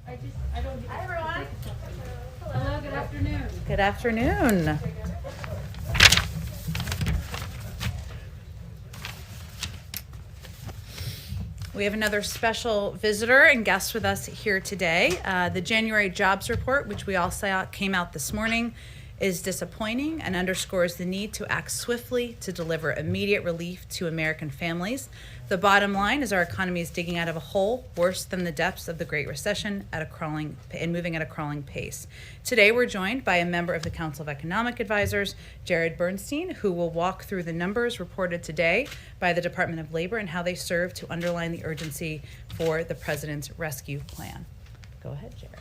Hi, everyone. Hello, good afternoon. Good afternoon. We have another special visitor and guest with us here today. The January jobs report, which we all saw came out this morning, is disappointing and underscores the need to act swiftly to deliver immediate relief to American families. The bottom line is our economy is digging out of a hole worse than the depths of the Great Recession moving at a crawling pace. Today we're joined by a member of the Council of Economic Advisors, Bernstein, who will walk through the numbers reported today by the Department of Labor and how they serve to underline the urgency for the President's rescue plan. Go ahead, Jared.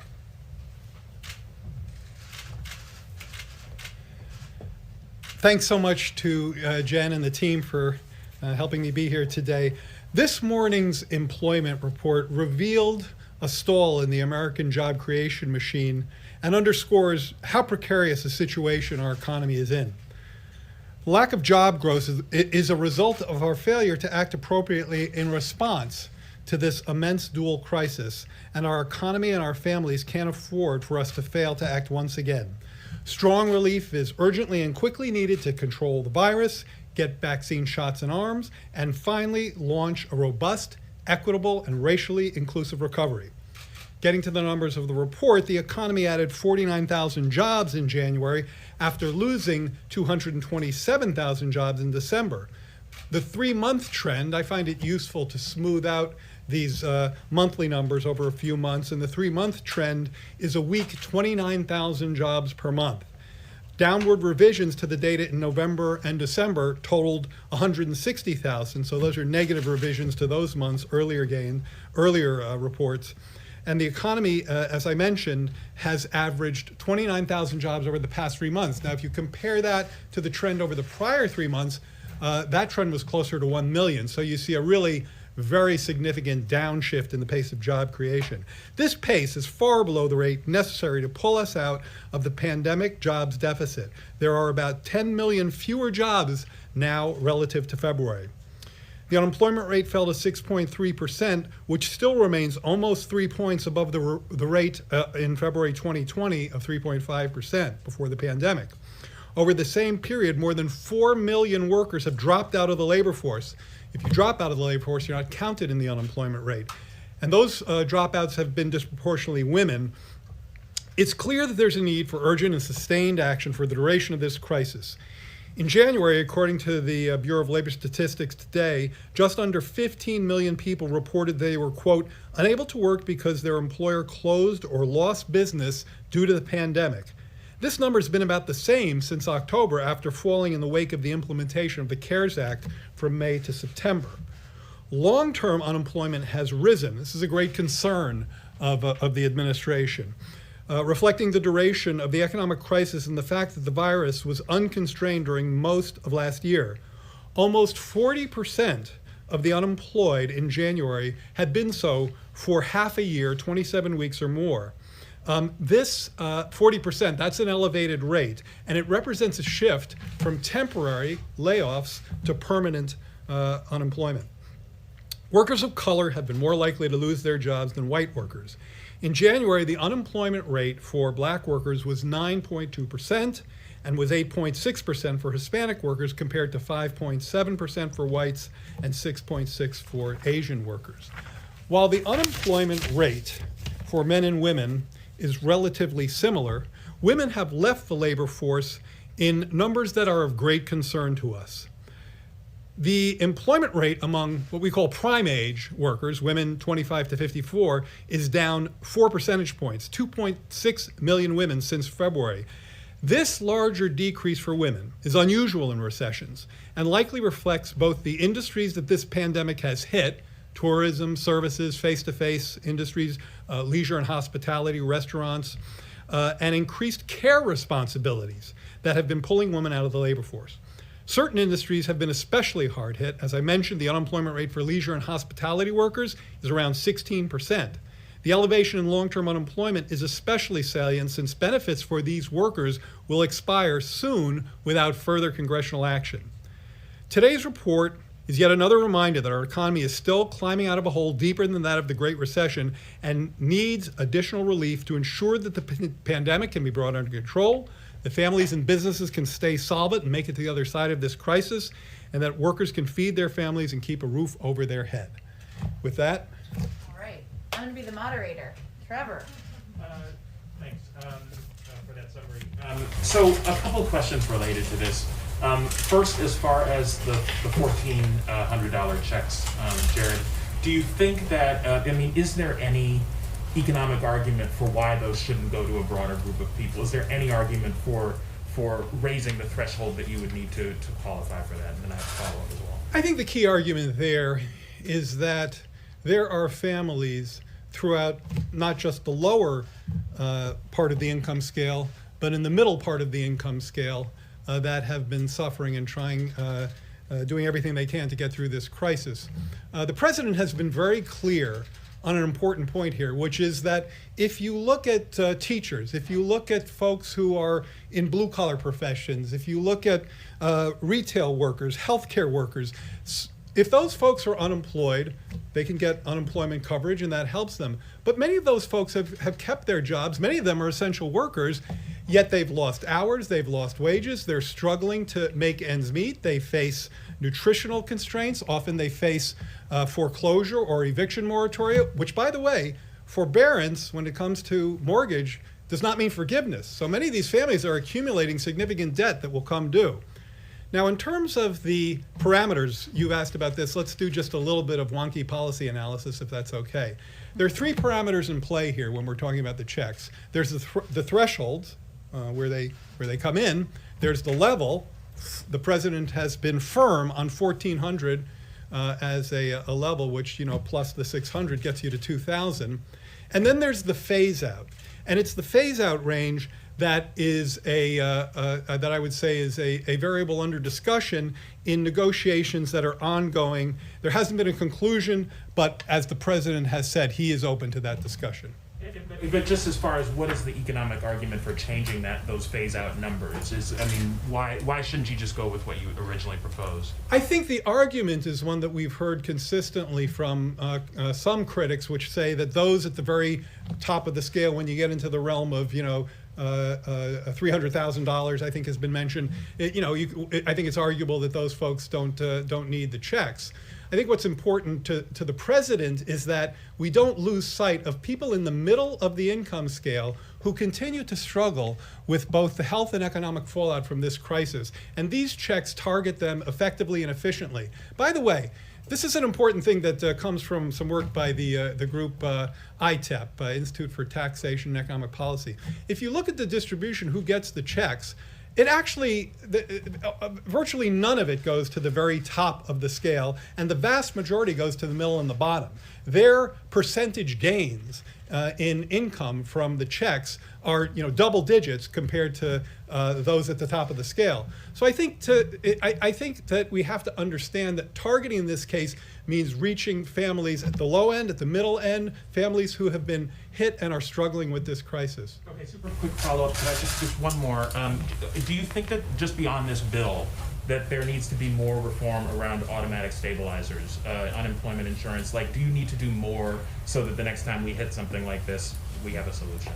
Thanks so much to Jen and the team for helping me be here today. This morning's employment report revealed a stall in the American job creation machine and underscores how precarious a situation our economy is in. The lack of job growth is a result of our failure to act appropriately in response to this immense dual crisis, and our economy and our families can't afford for us to fail to act once again. Strong relief is urgently and quickly needed to control the virus, get vaccine shots in arms, and finally launch a robust, equitable, and racially inclusive recovery. Getting to the numbers of the report, the economy added 49,000 jobs in January after losing 227,000 jobs in December. The 3-month trend, I find it useful to smooth out these monthly numbers over a few months, and the 3-month trend is a week 29,000 jobs per month. Downward revisions to the data in November and December totaled 160,000, so those are negative revisions to those months' earlier reports. And the economy, as I mentioned, has averaged 29,000 jobs over the past 3 months. Now, if you compare that to the trend over the prior 3 months, that trend was closer to 1 million. So you see a really very significant downshift in the pace of job creation. This pace is far below the rate necessary to pull us out of the pandemic jobs deficit. There are about 10 million fewer jobs now relative to February. The unemployment rate fell to 6.3%, which still remains almost 3 points above the rate in February 2020 of 3.5% before the pandemic. Over the same period, more than 4 million workers have dropped out of the labor force. If you drop out of the labor force, you're not counted in the unemployment rate. And those dropouts have been disproportionately women. It's clear that there's a need for urgent and sustained action for the duration of this crisis. In January, according to the Bureau of Labor Statistics today, just under 15 million people reported they were, quote, unable to work because their employer closed or lost business due to the pandemic. This number has been about the same since October, after falling in the wake of the implementation of the CARES Act from May to September. Long-term unemployment has risen. This is a great concern of the administration, reflecting the duration of the economic crisis and the fact that the virus was unconstrained during most of last year. Almost 40% of the unemployed in January had been so for half a year, 27 weeks or more. This 40%, that's an elevated rate, and it represents a shift from temporary layoffs to permanent unemployment. Workers of color have been more likely to lose their jobs than white workers. In January, the unemployment rate for black workers was 9.2% and was 8.6% for Hispanic workers, compared to 5.7% for whites and 6.6% for Asian workers. While the unemployment rate for men and women is relatively similar, women have left the labor force in numbers that are of great concern to us. The employment rate among what we call prime age workers, women 25 to 54, is down 4 percentage points, 2.6 million women since February. This larger decrease for women is unusual in recessions and likely reflects both the industries that this pandemic has hit, tourism, services, face-to-face industries, leisure and hospitality, restaurants, and increased care responsibilities that have been pulling women out of the labor force. Certain industries have been especially hard hit. As I mentioned, the unemployment rate for leisure and hospitality workers is around 16%. The elevation in long-term unemployment is especially salient since benefits for these workers will expire soon without further congressional action. Today's report is yet another reminder that our economy is still climbing out of a hole deeper than that of the Great Recession and needs additional relief to ensure that the pandemic can be brought under control, that families and businesses can stay solvent and make it to the other side of this crisis, and that workers can feed their families and keep a roof over their head. With that. All right. I'm going to be the moderator. Trevor. Thanks for that summary. So a couple of questions related to this. First, as far as the $1,400 checks, Jared, do you think that, is there any economic argument for why those shouldn't go to a broader group of people? Is there any argument for raising the threshold that you would need to qualify for that? And then I have a follow-up as well. I think the key argument there is that there are families throughout not just the lower part of the income scale, but in the middle part of the income scale that have been suffering and doing everything they can to get through this crisis. The president has been very clear on an important point here, which is that if you look at teachers, if you look at folks who are in blue-collar professions, if you look at retail workers, healthcare workers, if those folks are unemployed, they can get unemployment coverage and that helps them. But many of those folks have kept their jobs. Many of them are essential workers, yet they've lost hours, they've lost wages, they're struggling to make ends meet, they face nutritional constraints, often they face foreclosure or eviction moratoria, which, by the way, forbearance when it comes to mortgage does not mean forgiveness. So many of these families are accumulating significant debt that will come due. Now, in terms of the parameters, you've asked about this, let's do just a little bit of wonky policy analysis, if that's okay. There are three parameters in play here when we're talking about the checks. There's the thresholds, where they come in. There's the level. The president has been firm on 1,400 as a level, which, plus the 600 gets you to 2,000. And then there's the phase out. And it's the phase out range that is that I would say is a variable under discussion in negotiations that are ongoing. There hasn't been a conclusion, but as the president has said, he is open to that discussion. But just as far as what is the economic argument for changing those phase-out numbers? Why shouldn't you just go with what you originally proposed? I think the argument is one that we've heard consistently from some critics, which say that those at the very top of the scale, when you get into the realm of $300,000, I think has been mentioned. I think it's arguable that those folks don't need the checks. I think what's important to the president is that we don't lose sight of people in the middle of the income scale who continue to struggle with both the health and economic fallout from this crisis. And these checks target them effectively and efficiently. By the way, this is an important thing that comes from some work by the group ITEP, Institute for Taxation and Economic Policy. If you look at the distribution, who gets the checks, it actually, virtually none of it goes to the very top of the scale, and the vast majority goes to the middle and the bottom. Their percentage gains in income from the checks are double digits compared to those at the top of the scale. So I think that we have to understand that targeting in this case means reaching families at the low end, at the middle end, families who have been hit and are struggling with this crisis. Okay, super quick follow-up. Could I just one more? Do you think that just beyond this bill, that there needs to be more reform around automatic stabilizers, unemployment insurance? Do you need to do more so that the next time we hit something like this, we have a solution?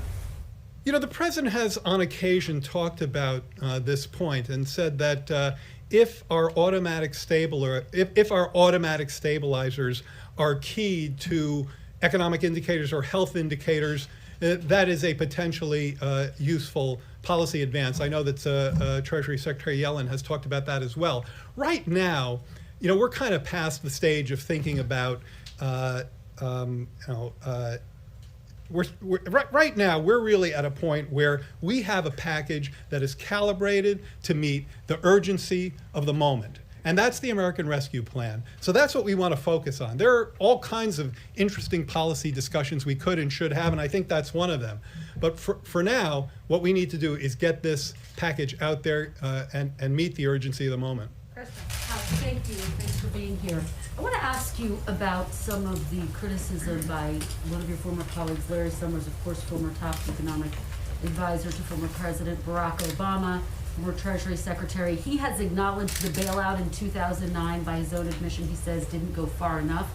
The president has on occasion talked about this point and said that if our automatic stabilizers are key to economic indicators or health indicators, that is a potentially useful policy advance. I know that Treasury Secretary Yellen has talked about that as well. Right now, we're kind of past the stage of thinking about right now, we're really at a point where we have a package that is calibrated to meet the urgency of the moment. And that's the American Rescue Plan. So that's what we want to focus on. There are all kinds of interesting policy discussions we could and should have, and I think that's one of them. But for now, what we need to do is get this package out there and meet the urgency of the moment. Thank you. Thanks for being here. I want to ask you about some of the criticism by one of your former colleagues, Larry Summers, of course, former top economic advisor to former President Barack Obama, former Treasury Secretary. He has acknowledged the bailout in 2009 by his own admission, he says didn't go far enough.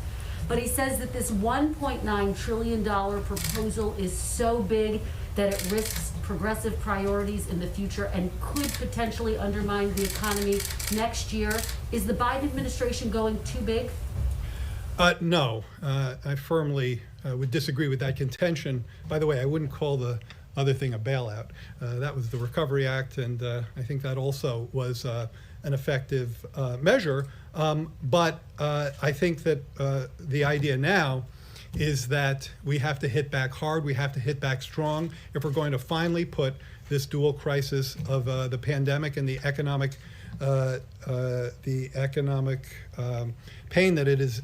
But he says that this $1.9 trillion proposal is so big that it risks progressive priorities in the future and could potentially undermine the economy next year. Is the Biden administration going too big? No, I firmly would disagree with that contention. By the way, I wouldn't call the other thing a bailout. That was the Recovery Act, and I think that also was an effective measure. But I think that the idea now is that we have to hit back hard, we have to hit back strong if we're going to finally put this dual crisis of the pandemic and the economic pain that it has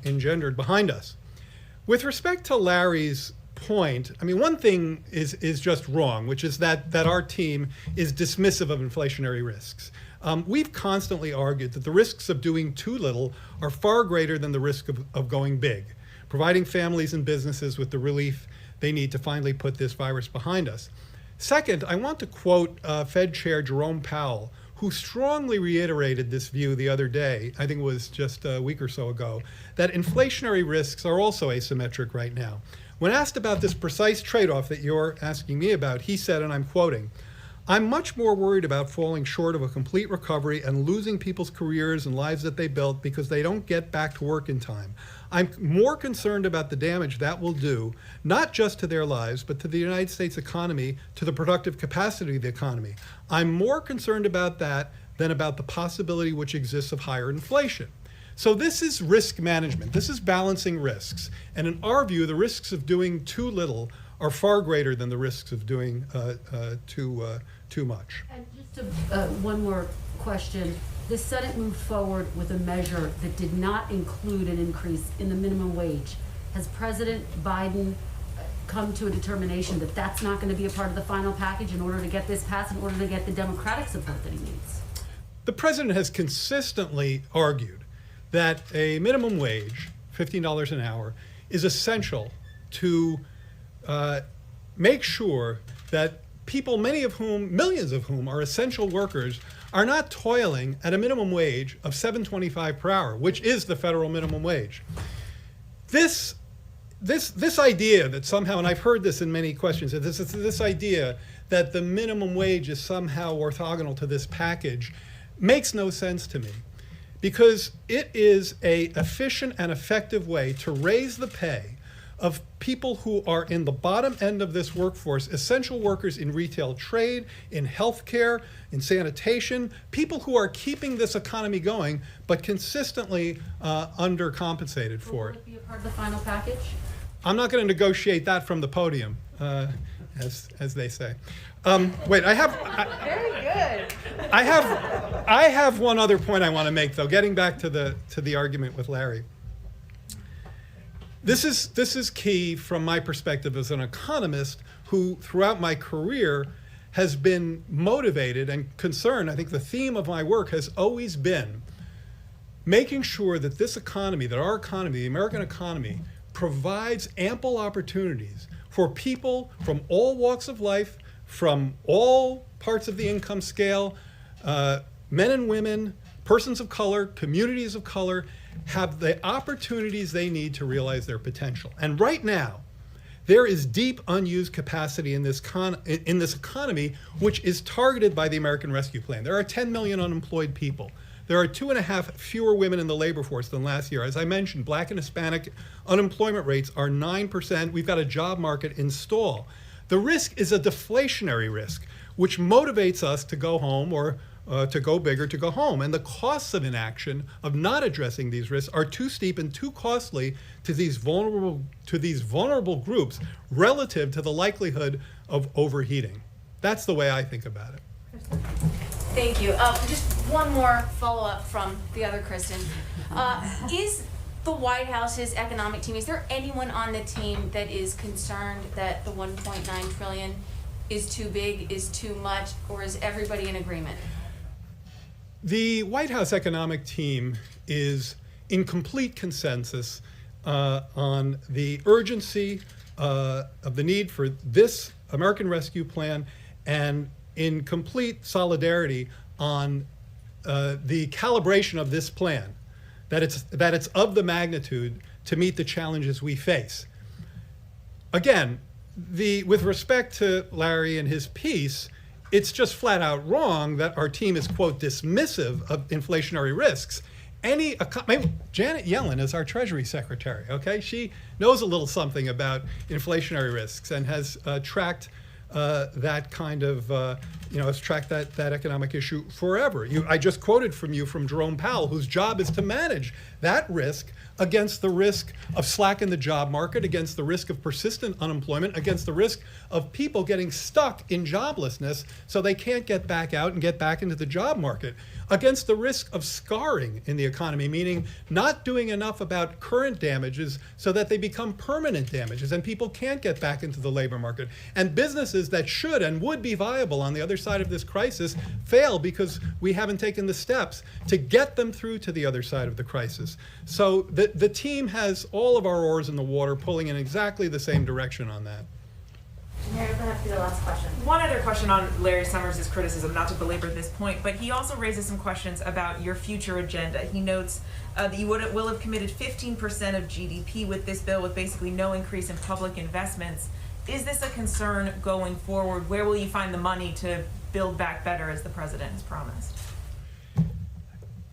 engendered behind us. With respect to Larry's point, I mean, one thing is just wrong, which is that our team is dismissive of inflationary risks. We've constantly argued that the risks of doing too little are far greater than the risk of going big, providing families and businesses with the relief they need to finally put this virus behind us. Second, I want to quote Fed Chair Jerome Powell, who strongly reiterated this view the other day, I think it was just a week or so ago, that inflationary risks are also asymmetric right now. When asked about this precise trade-off that you're asking me about, he said, and I'm quoting, "I'm much more worried about falling short of a complete recovery and losing people's careers and lives that they built because they don't get back to work in time. I'm more concerned about the damage that will do, not just to their lives, but to the United States economy, to the productive capacity of the economy. I'm more concerned about that than about the possibility which exists of higher inflation." So this is risk management. This is balancing risks. And in our view, the risks of doing too little are far greater than the risks of doing too much. And just one more question. The Senate moved forward with a measure that did not include an increase in the minimum wage. Has President Biden come to a determination that that's not going to be a part of the final package in order to get this passed, in order to get the Democratic support that he needs? The president has consistently argued that a minimum wage, $15 an hour, is essential to make sure that people, many of whom, millions of whom are essential workers, are not toiling at a minimum wage of $7.25 per hour, which is the federal minimum wage. This idea that somehow, and I've heard this in many questions, this idea that the minimum wage is somehow orthogonal to this package makes no sense to me, because it is an efficient and effective way to raise the pay of people who are in the bottom end of this workforce, essential workers in retail trade, in healthcare, in sanitation, people who are keeping this economy going, but consistently undercompensated for it. Will it be a part of the final package? I'm not going to negotiate that from the podium, as they say. Wait, Very good. I have one other point I want to make, though. Getting back to the argument with Larry. This is key from my perspective as an economist who, throughout my career, has been motivated and concerned. I think the theme of my work has always been making sure that this economy, that our economy, the American economy, provides ample opportunities for people from all walks of life, from all parts of the income scale, men and women, persons of color, communities of color, have the opportunities they need to realize their potential. And right now, there is deep unused capacity in this economy, which is targeted by the American Rescue Plan. There are 10 million unemployed people. There are 2.5 fewer women in the labor force than last year. As I mentioned, Black and Hispanic unemployment rates are 9%. We've got a job market in stall. The risk is a deflationary risk, which motivates us to go home or to go big or to go home. And the costs of inaction, of not addressing these risks, are too steep and too costly to these vulnerable groups relative to the likelihood of overheating. That's the way I think about it. Thank you. Just one more follow-up from the other Kristen. Is the White House's economic team, is there anyone on the team that is concerned that the $1.9 trillion is too big, is too much, or is everybody in agreement? The White House economic team is in complete consensus on the urgency of the need for this American Rescue Plan, and in complete solidarity on the calibration of this plan, that it's of the magnitude to meet the challenges we face. Again, with respect to Larry and his piece, it's just flat out wrong that our team is, quote, dismissive of inflationary risks. Janet Yellen is our Treasury Secretary, okay? She knows a little something about inflationary risks and has tracked that kind of, has tracked that economic issue forever. I just quoted from Jerome Powell, whose job is to manage that risk against the risk of slack in the job market, against the risk of persistent unemployment, against the risk of people getting stuck in joblessness so they can't get back out and get back into the job market, against the risk of scarring in the economy, meaning not doing enough about current damages so that they become permanent damages and people can't get back into the labor market. And businesses that should and would be viable on the other side of this crisis fail because we haven't taken the steps to get them through to the other side of the crisis. So the team has all of our oars in the water, pulling in exactly the same direction on that. Meredith, that has to be the last question. One other question on Larry Summers' criticism, not to belabor this point, but he also raises some questions about your future agenda. He notes that you will have committed 15% of GDP with this bill, with basically no increase in public investments. Is this a concern going forward? Where will you find the money to build back better, as the president has promised?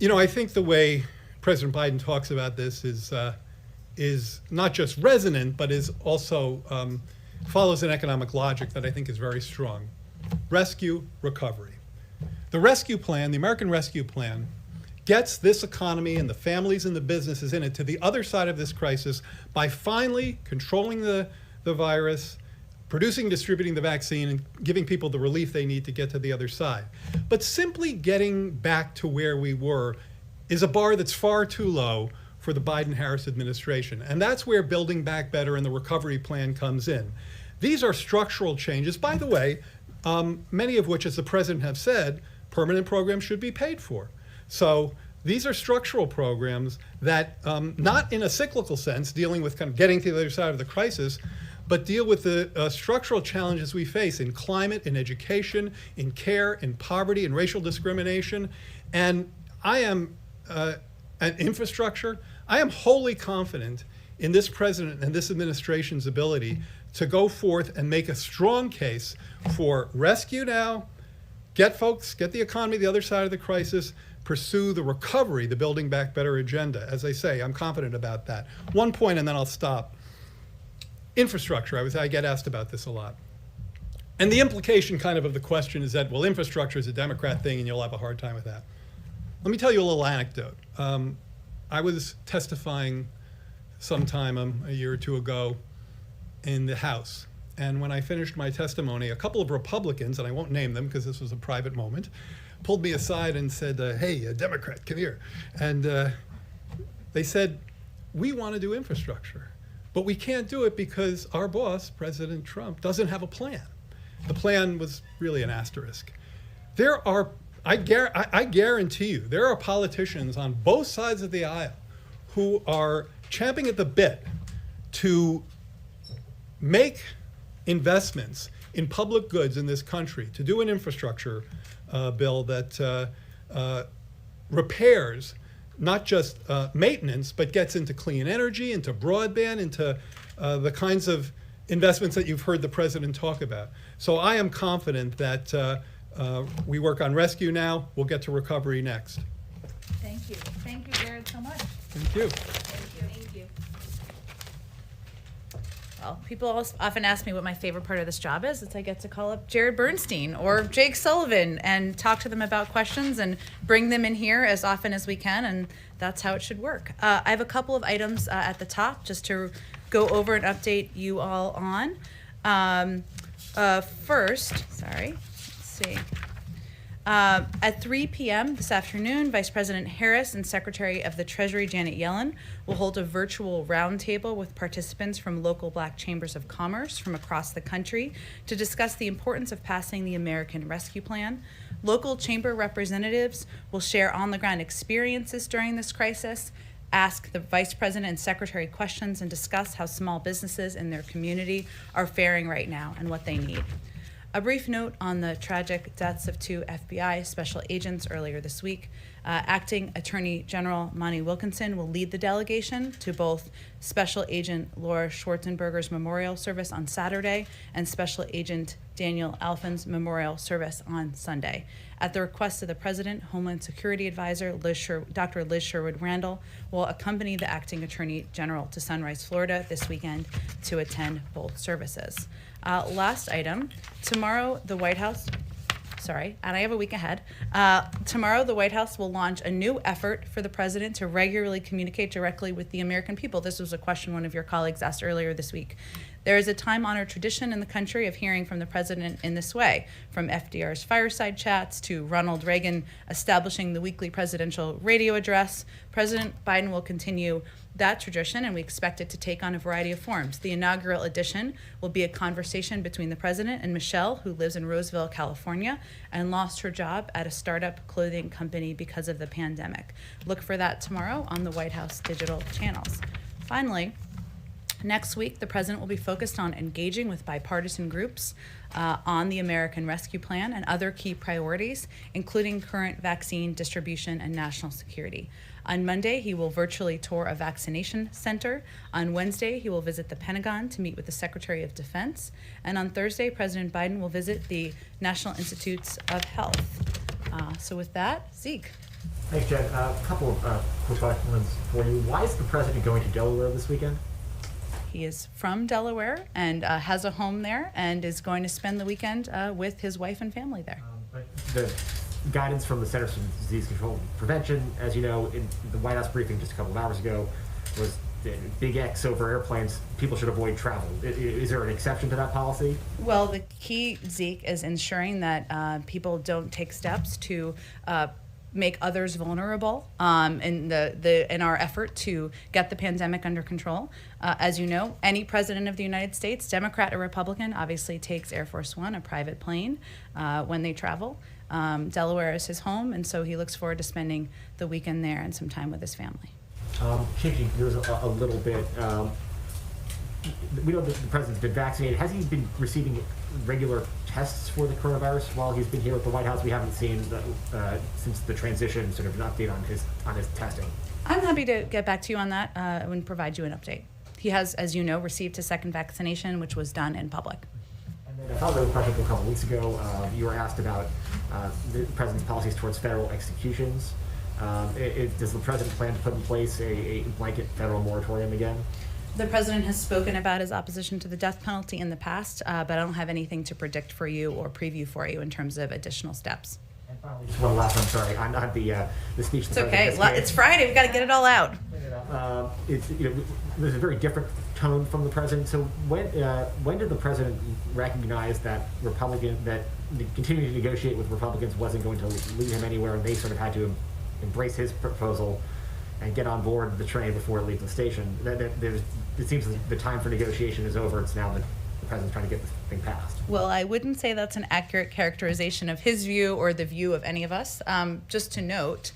I think the way President Biden talks about this is not just resonant, but is also follows an economic logic that I think is very strong. Rescue, recovery. The rescue plan, the American Rescue Plan, gets this economy and the families and the businesses in it to the other side of this crisis by finally controlling the virus, producing, distributing the vaccine, and giving people the relief they need to get to the other side. But simply getting back to where we were is a bar that's far too low for the Biden-Harris administration. And that's where Building Back Better and the recovery plan comes in. These are structural changes, by the way, many of which, as the president have said, permanent programs should be paid for. So these are structural programs that, not in a cyclical sense, dealing with kind of getting to the other side of the crisis, but deal with the structural challenges we face in climate, in education, in care, in poverty, in racial discrimination. And I am, an infrastructure, I am wholly confident in this president and this administration's ability to go forth and make a strong case for rescue now, get the economy the other side of the crisis, pursue the recovery, the Building Back Better agenda. As I say, I'm confident about that. One point and then I'll stop. Infrastructure, I get asked about this a lot. And the implication kind of the question is that, well, infrastructure is a Democrat thing and you'll have a hard time with that. Let me tell you a little anecdote. I was testifying sometime a year or two ago in the House. And when I finished my testimony, a couple of Republicans, and I won't name them because this was a private moment, pulled me aside and said, hey, Democrat, come here. And they said, we want to do infrastructure, but we can't do it because our boss, President Trump, doesn't have a plan. The plan was really an asterisk. I guarantee you, there are politicians on both sides of the aisle who are champing at the bit to make investments in public goods in this country, to do an infrastructure bill that repairs not just maintenance, but gets into clean energy, into broadband, into the kinds of investments that you've heard the president talk about. So I am confident that we work on rescue now, we'll get to recovery next. Thank you. Thank you, Jared, so much. Thank you. Thank you. Well, people often ask me what my favorite part of this job is. It's I get to call up Jared Bernstein or Jake Sullivan and talk to them about questions and bring them in here as often as we can, and that's how it should work. I have a couple of items at the top just to go over and update you all on. First, let's see. At 3 p.m. this afternoon, Vice President Harris and Secretary of the Treasury Janet Yellen will hold a virtual roundtable with participants from local Black chambers of commerce from across the country to discuss the importance of passing the American Rescue Plan. Local chamber representatives will share on-the-ground experiences during this crisis, ask the Vice President and Secretary questions, and discuss how small businesses in their community are faring right now and what they need. A brief note on the tragic deaths of 2 FBI special agents earlier this week. Acting Attorney General Monty Wilkinson will lead the delegation to both Special Agent Laura Schwarzenberger's memorial service on Saturday and Special Agent Daniel Alphen's memorial service on Sunday. At the request of the President, Homeland Security Advisor Dr. Liz Sherwood Randall will accompany the Acting Attorney General to Sunrise, Florida this weekend to attend both services. Last item, tomorrow the White House, and I have a week ahead. Tomorrow, the White House will launch a new effort for the president to regularly communicate directly with the American people. This was a question one of your colleagues asked earlier this week. There is a time-honored tradition in the country of hearing from the president in this way, from FDR's fireside chats to Ronald Reagan establishing the weekly presidential radio address. President Biden will continue that tradition, and we expect it to take on a variety of forms. The inaugural edition will be a conversation between the president and Michelle, who lives in Roseville, California, and lost her job at a startup clothing company because of the pandemic. Look for that tomorrow on the White House digital channels. Finally, next week, the president will be focused on engaging with bipartisan groups on the American Rescue Plan and other key priorities, including current vaccine distribution and national security. On Monday, he will virtually tour a vaccination center. On Wednesday, he will visit the Pentagon to meet with the Secretary of Defense. And on Thursday, President Biden will visit the National Institutes of Health. So with that, Zeke. Thanks, Jen. A couple of quick questions for you. Why is the president going to Delaware this weekend? He is from Delaware and has a home there and is going to spend the weekend with his wife and family there. But the guidance from the Centers for Disease Control and Prevention, as you know, in the White House briefing just a couple of hours ago, was big X over airplanes. People should avoid travel. Is there an exception to that policy? Well, the key, Zeke, is ensuring that people don't take steps to make others vulnerable in our effort to get the pandemic under control. As you know, any president of the United States, Democrat or Republican, obviously takes Air Force One, a private plane, when they travel. Delaware is his home, and so he looks forward to spending the weekend there and some time with his family. Changing gears a little bit, we know that the president's been vaccinated. Has he been receiving regular tests for the coronavirus while he's been here at the White House? We haven't seen since the transition sort of an update on his testing. I'm happy to get back to you on that and provide you an update. He has, as you know, received his second vaccination, which was done in public. And then a follow-up question from a couple weeks ago. You were asked about the president's policies towards federal executions. Does the president plan to put in place a blanket federal moratorium again? The president has spoken about his opposition to the death penalty in the past, but I don't have anything to predict for you or preview for you in terms of additional steps. And finally, just one last one, sorry, on the speech. It's okay. It's Friday. We've got to get it all out. There's a very different tone from the president. So when did the president recognize that continuing to negotiate with Republicans wasn't going to lead him anywhere, and they sort of had to embrace his proposal and get on board the train before it leaves the station? It seems that the time for negotiation is over. It's now that the president's trying to get this thing passed. Well, I wouldn't say that's an accurate characterization of his view or the view of any of us. Just to note,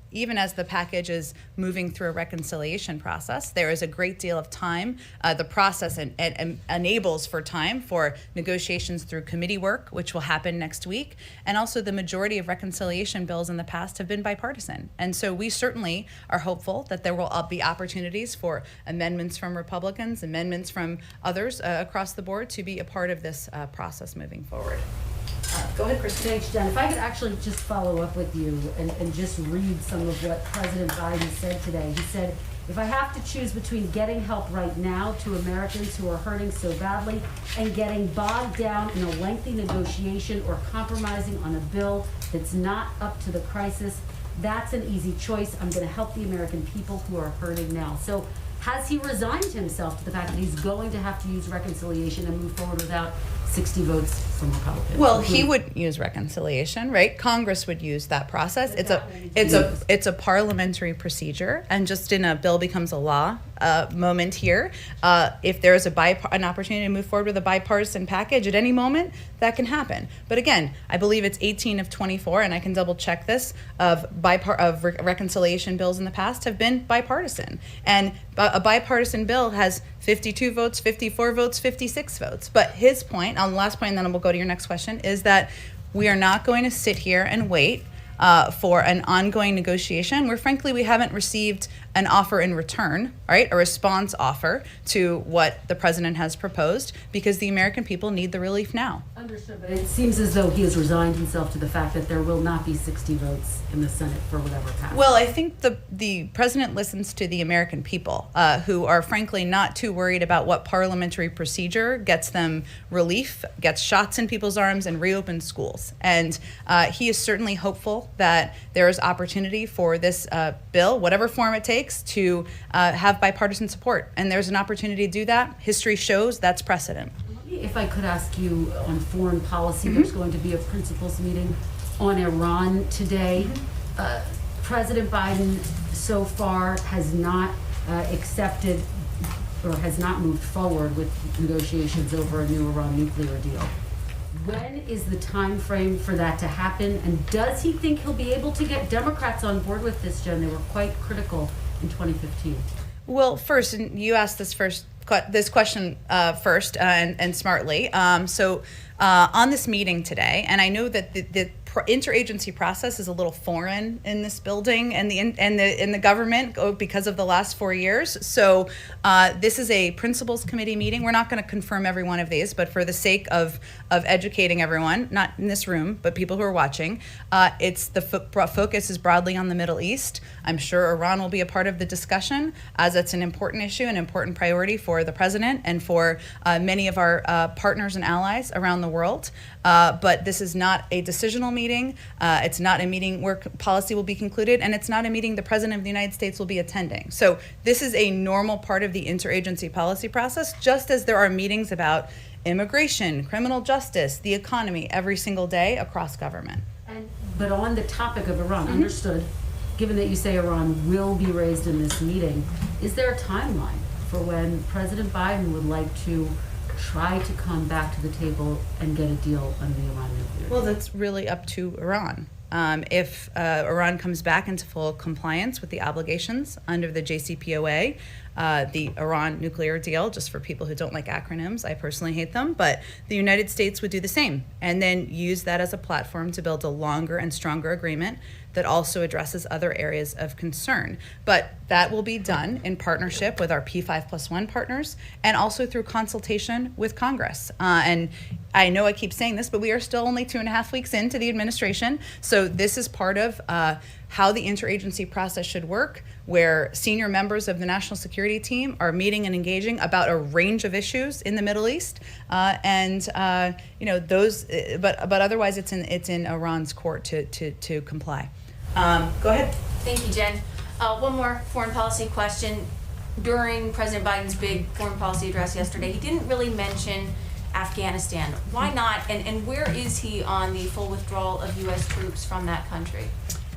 even as the package is moving through a reconciliation process, there is a great deal of time. The process enables for time for negotiations through committee work, which will happen next week. And also the majority of reconciliation bills in the past have been bipartisan. And so we certainly are hopeful that there will be opportunities for amendments from Republicans, amendments from others across the board to be a part of this process moving forward. Go ahead, Kristen. Thanks, Jen. If I could actually just follow up with you and just read some of what President Biden said today. He said, if I have to choose between getting help right now to Americans who are hurting so badly and getting bogged down in a lengthy negotiation or compromising on a bill that's not up to the crisis, that's an easy choice. I'm going to help the American people who are hurting now. So has he resigned himself to the fact that he's going to have to use reconciliation and move forward without 60 votes from Republicans? Well, he would use reconciliation, right? Congress would use that process. It's a parliamentary procedure, and just in a bill becomes a law, moment here. If there is an opportunity to move forward with a bipartisan package at any moment, that can happen. But again, I believe it's 18 of 24, and I can double check this, of reconciliation bills in the past have been bipartisan. And a bipartisan bill has 52 votes, 54 votes, 56 votes. But his point, on the last point, and then we'll go to your next question, is that we are not going to sit here and wait for an ongoing negotiation where, frankly, we haven't received an offer in return, right? A response offer to what the president has proposed, because the American people need the relief now. Understood, but it seems as though he has resigned himself to the fact that there will not be 60 votes in the Senate for whatever passes. Well, I think the president listens to the American people, who are frankly not too worried about what parliamentary procedure gets them relief, gets shots in people's arms, and reopens schools. And he is certainly hopeful that there is opportunity for this bill, whatever form it takes, to have bipartisan support. And there's an opportunity to do that. History shows that's precedent. If I could ask you on foreign policy, there's going to be a principals meeting on Iran today. President Biden so far has not accepted or has not moved forward with negotiations over a new Iran nuclear deal. When is the time frame for that to happen? And does he think he'll be able to get Democrats on board with this, Jen? They were quite critical in 2015. Well, first, and you asked this question first and smartly. So on this meeting today, and I know that the interagency process is a little foreign in this building and in the government because of the last 4 years. So this is a principals committee meeting. We're not going to confirm every one of these, but for the sake of educating everyone, not in this room, but people who are watching, it's the focus is broadly on the Middle East. I'm sure Iran will be a part of the discussion, as it's an important issue, an important priority for the president and for many of our partners and allies around the world. But this is not a decisional meeting. It's not a meeting where policy will be concluded, and it's not a meeting the President of the United States will be attending. So this is a normal part of the interagency policy process, just as there are meetings about immigration, criminal justice, the economy every single day across government. But on the topic of Iran, understood, given that you say Iran will be raised in this meeting, is there a timeline for when President Biden would like to try to come back to the table and get a deal on the Iran nuclear deal? Well, that's really up to Iran. If Iran comes back into full compliance with the obligations under the JCPOA, the Iran nuclear deal, just for people who don't like acronyms, I personally hate them, but the United States would do the same and then use that as a platform to build a longer and stronger agreement that also addresses other areas of concern. But that will be done in partnership with our P5+1 partners and also through consultation with Congress. And I know I keep saying this, but we are still only 2.5 weeks into the administration. So this is part of how the interagency process should work, where senior members of the national security team are meeting and engaging about a range of issues in the Middle East, those. But otherwise, it's in Iran's court to comply. Go ahead. Thank you, Jen. One more foreign policy question. During President Biden's big foreign policy address yesterday, he didn't really mention Afghanistan. Why not? And where is he on the full withdrawal of U.S. troops from that country?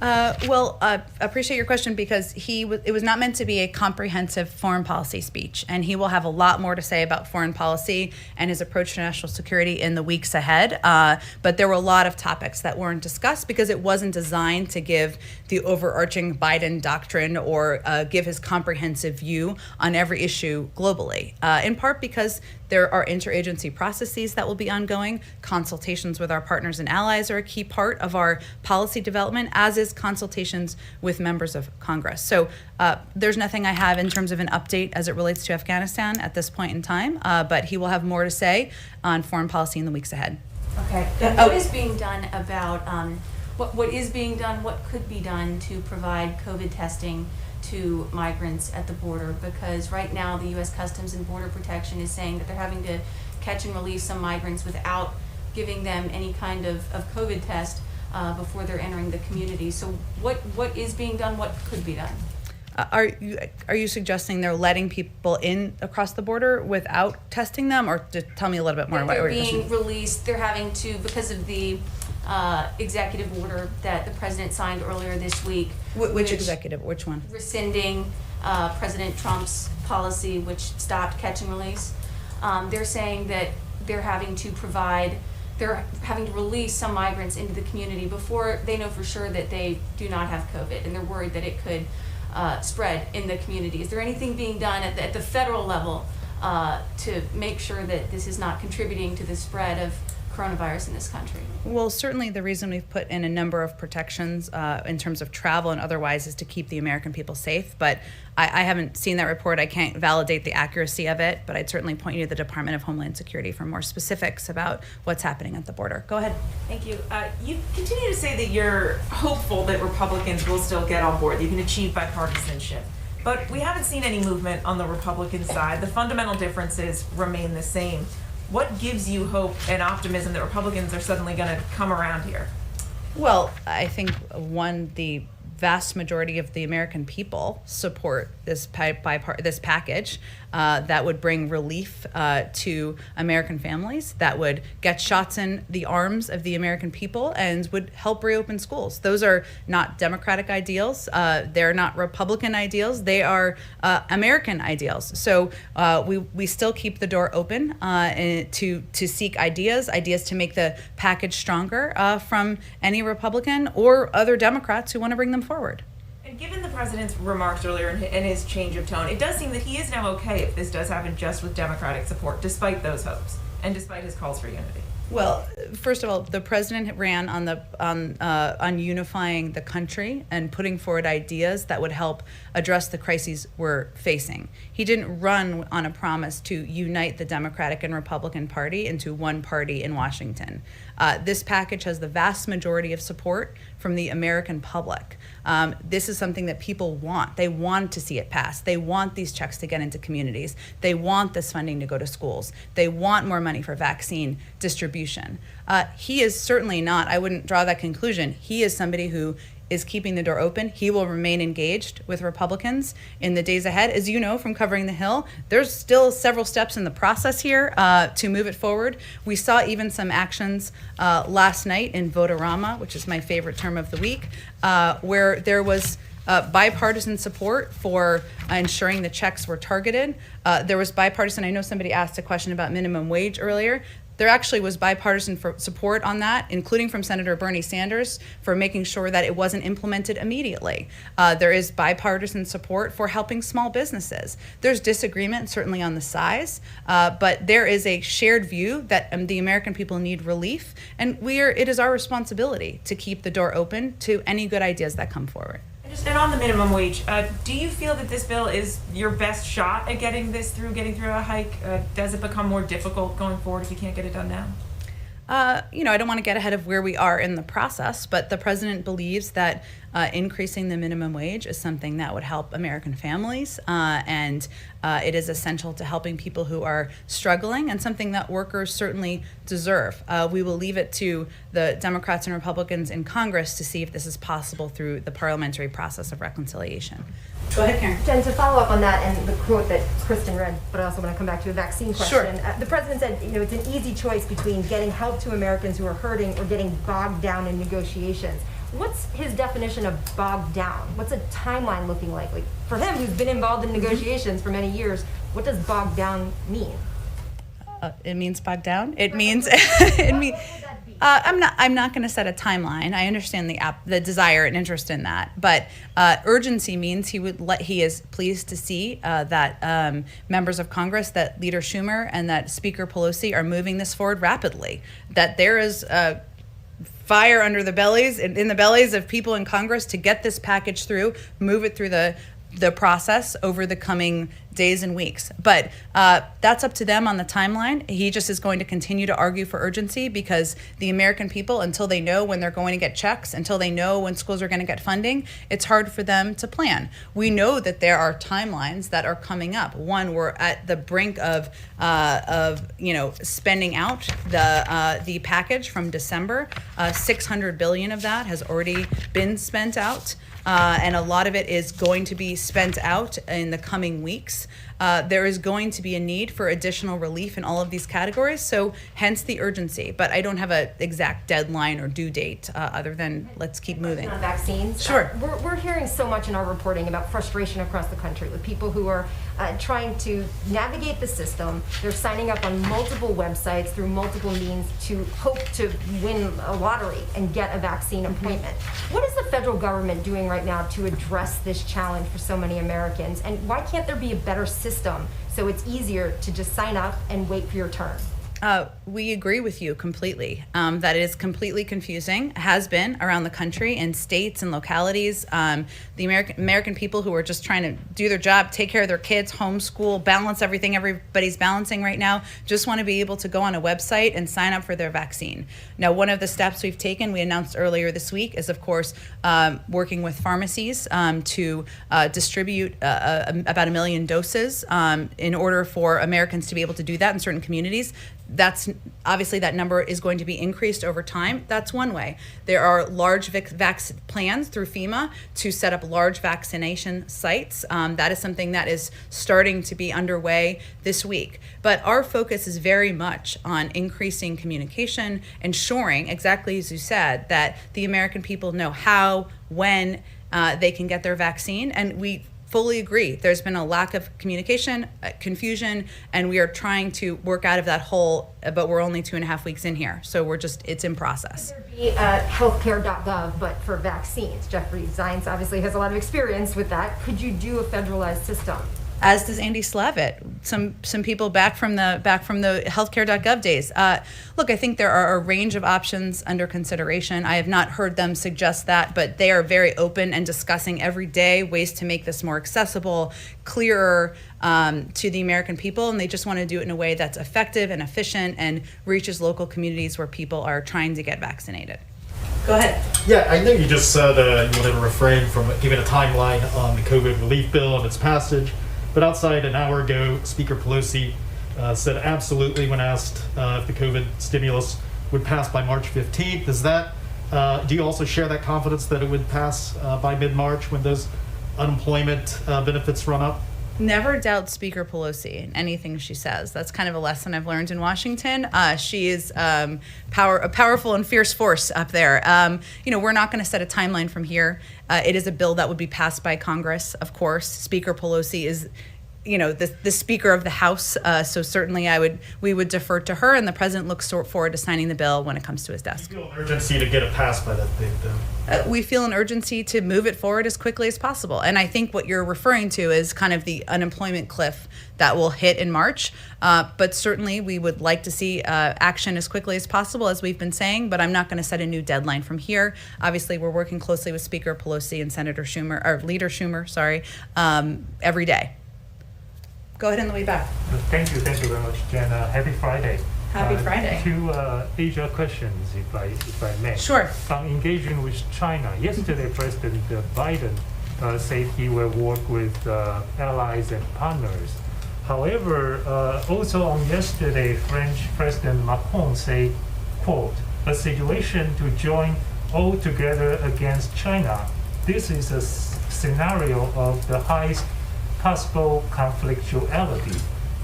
Appreciate your question, because it was not meant to be a comprehensive foreign policy speech, and he will have a lot more to say about foreign policy and his approach to national security in the weeks ahead. But there were a lot of topics that weren't discussed because it wasn't designed to give the overarching Biden doctrine or give his comprehensive view on every issue globally, in part because there are interagency processes that will be ongoing. Consultations with our partners and allies are a key part of our policy development, as is consultations with members of Congress. So there's nothing I have in terms of an update as it relates to Afghanistan at this point in time, but he will have more to say on foreign policy in the weeks ahead. Okay. What is being done about, what is being done, what could be done to provide COVID testing to migrants at the border? Because right now the U.S. Customs and Border Protection is saying that they're having to catch and release some migrants without giving them any kind of COVID test before they're entering the community. So what is being done? What could be done? Are you suggesting they're letting people in across the border without testing them, or just tell me a little bit more about what you're being released? They're having to, because of the executive order that the president signed earlier this week. Which executive? Which one? Rescinding President Trump's policy, which stopped catch and release. They're saying that they're having to release some migrants into the community before they know for sure that they do not have COVID, and they're worried that it could spread in the community. Is there anything being done at the federal level to make sure that this is not contributing to the spread of coronavirus in this country? Well, certainly the reason we've put in a number of protections in terms of travel and otherwise is to keep the American people safe. But I haven't seen that report. I can't validate the accuracy of it, but I'd certainly point you to the Department of Homeland Security for more specifics about what's happening at the border. Go ahead. Thank you. You continue to say that you're hopeful that Republicans will still get on board, that you can achieve bipartisanship. But we haven't seen any movement on the Republican side. The fundamental differences remain the same. What gives you hope and optimism that Republicans are suddenly going to come around here? Well, I think, one, the vast majority of the American people support this package that would bring relief to American families, that would get shots in the arms of the American people, and would help reopen schools. Those are not Democratic ideals. They're not Republican ideals. They are American ideals. So we still keep the door open to seek ideas to make the package stronger from any Republican or other Democrats who want to bring them forward. And given the president's remarks earlier and his change of tone, it does seem that he is now okay if this does happen just with Democratic support, despite those hopes and despite his calls for unity. Well, first of all, the president ran on unifying the country and putting forward ideas that would help address the crises we're facing. He didn't run on a promise to unite the Democratic and Republican Party into one party in Washington. This package has the vast majority of support from the American public. This is something that people want. They want to see it pass. They want these checks to get into communities. They want this funding to go to schools. They want more money for vaccine distribution. He is certainly not, I wouldn't draw that conclusion. He is somebody who is keeping the door open. He will remain engaged with Republicans in the days ahead. As you know from covering the Hill, there's still several steps in the process here to move it forward. We saw even some actions last night in Vote-A-Rama, which is my favorite term of the week, where there was bipartisan support for ensuring the checks were targeted. There was bipartisan, I know somebody asked a question about minimum wage earlier. There actually was bipartisan support on that, including from Senator Bernie Sanders, for making sure that it wasn't implemented immediately. There is bipartisan support for helping small businesses. There's disagreement, certainly on the size, but there is a shared view that the American people need relief, and it is our responsibility to keep the door open to any good ideas that come forward. And on the minimum wage, do you feel that this bill is your best shot at getting through a hike? Does it become more difficult going forward if you can't get it done now? I don't want to get ahead of where we are in the process, but the president believes that increasing the minimum wage is something that would help American families, and it is essential to helping people who are struggling, and something that workers certainly deserve. We will leave it to the Democrats and Republicans in Congress to see if this is possible through the parliamentary process of reconciliation. Go ahead, Karen. Jen, to follow up on that and the quote that Kristen read, but I also want to come back to a vaccine question. Sure. The president said, it's an easy choice between getting help to Americans who are hurting or getting bogged down in negotiations. What's his definition of bogged down? What's a timeline looking like? Like, for him, who's been involved in negotiations for many years, what does bogged down mean? It means bogged down. It means I'm not going to set a timeline. I understand the desire and interest in that, but urgency means he is pleased to see that members of Congress, that Leader Schumer and that Speaker Pelosi are moving this forward rapidly. That there is fire under the bellies in the bellies of people in Congress to get this package through, move it through the process over the coming days and weeks. But that's up to them on the timeline. He just is going to continue to argue for urgency because the American people, until they know when they're going to get checks, until they know when schools are going to get funding, it's hard for them to plan. We know that there are timelines that are coming up. One, we're at the brink of spending out the package from December. $600 billion of that has already been spent out. And a lot of it is going to be spent out in the coming weeks. there is going to be a need for additional relief in all of these categories, so hence the urgency. But I don't have an exact deadline or due date other than let's keep moving. On vaccines. Sure. We're hearing so much in our reporting about frustration across the country with people who are trying to navigate the system. They're signing up on multiple websites through multiple means to hope to win a lottery and get a vaccine appointment. What is the federal government doing right now to address this challenge for so many Americans? And why can't there be a better system so it's easier to just sign up and wait for your turn? We agree with you completely. That it is completely confusing, has been around the country in states and localities. The American people who are just trying to do their job, take care of their kids, homeschool, balance everything everybody's balancing right now, just want to be able to go on a website and sign up for their vaccine. Now, one of the steps we've taken, we announced earlier this week, is of course working with pharmacies to distribute about 1 million doses in order for Americans to be able to do that in certain communities. That's obviously that number is going to be increased over time. That's one way. There are large plans through FEMA to set up large vaccination sites. That is something that is starting to be underway this week. But our focus is very much on increasing communication, ensuring, exactly as you said, that the American people know how, when they can get their vaccine. And we fully agree. There's been a lack of communication, confusion, and we are trying to work out of that hole, but we're only 2.5 weeks in here. So it's in process. Could there be healthcare.gov, but for vaccines? Jeffrey Zients obviously has a lot of experience with that. Could you do a federalized system? As does Andy Slavitt, some people back from the healthcare.gov days. Look, I think there are a range of options under consideration. I have not heard them suggest that, but they are very open and discussing every day ways to make this more accessible, clearer to the American people, and they just want to do it in a way that's effective and efficient and reaches local communities where people are trying to get vaccinated. Go ahead. Yeah, I know you just said you wanted to refrain from giving a timeline on the COVID relief bill and its passage. But outside an hour ago, Speaker Pelosi said absolutely when asked if the COVID stimulus would pass by March 15th. Is that, do you also share that confidence that it would pass by mid-March when those unemployment benefits run up? Never doubt Speaker Pelosi and anything she says. That's kind of a lesson I've learned in Washington. She is a powerful and fierce force up there. We're not going to set a timeline from here. It is a bill that would be passed by Congress, of course. Speaker Pelosi is, the Speaker of the House. So certainly we would defer to her, and the President looks forward to signing the bill when it comes to his desk. Do you feel an urgency to get it passed by that date, though? We feel an urgency to move it forward as quickly as possible. And I think what you're referring to is kind of the unemployment cliff that will hit in March. But certainly we would like to see action as quickly as possible, as we've been saying, but I'm not going to set a new deadline from here. Obviously, we're working closely with Speaker Pelosi and Leader Schumer, every day. Go ahead in the way back. Thank you very much, Jen. Happy Friday. Happy Friday. Two Asia questions, if I may. Sure. On engaging with China, yesterday President Biden said he will work with allies and partners. However, also on yesterday, French President Macron said, quote, "A situation to join all together against China. This is a scenario of the highest possible conflictuality.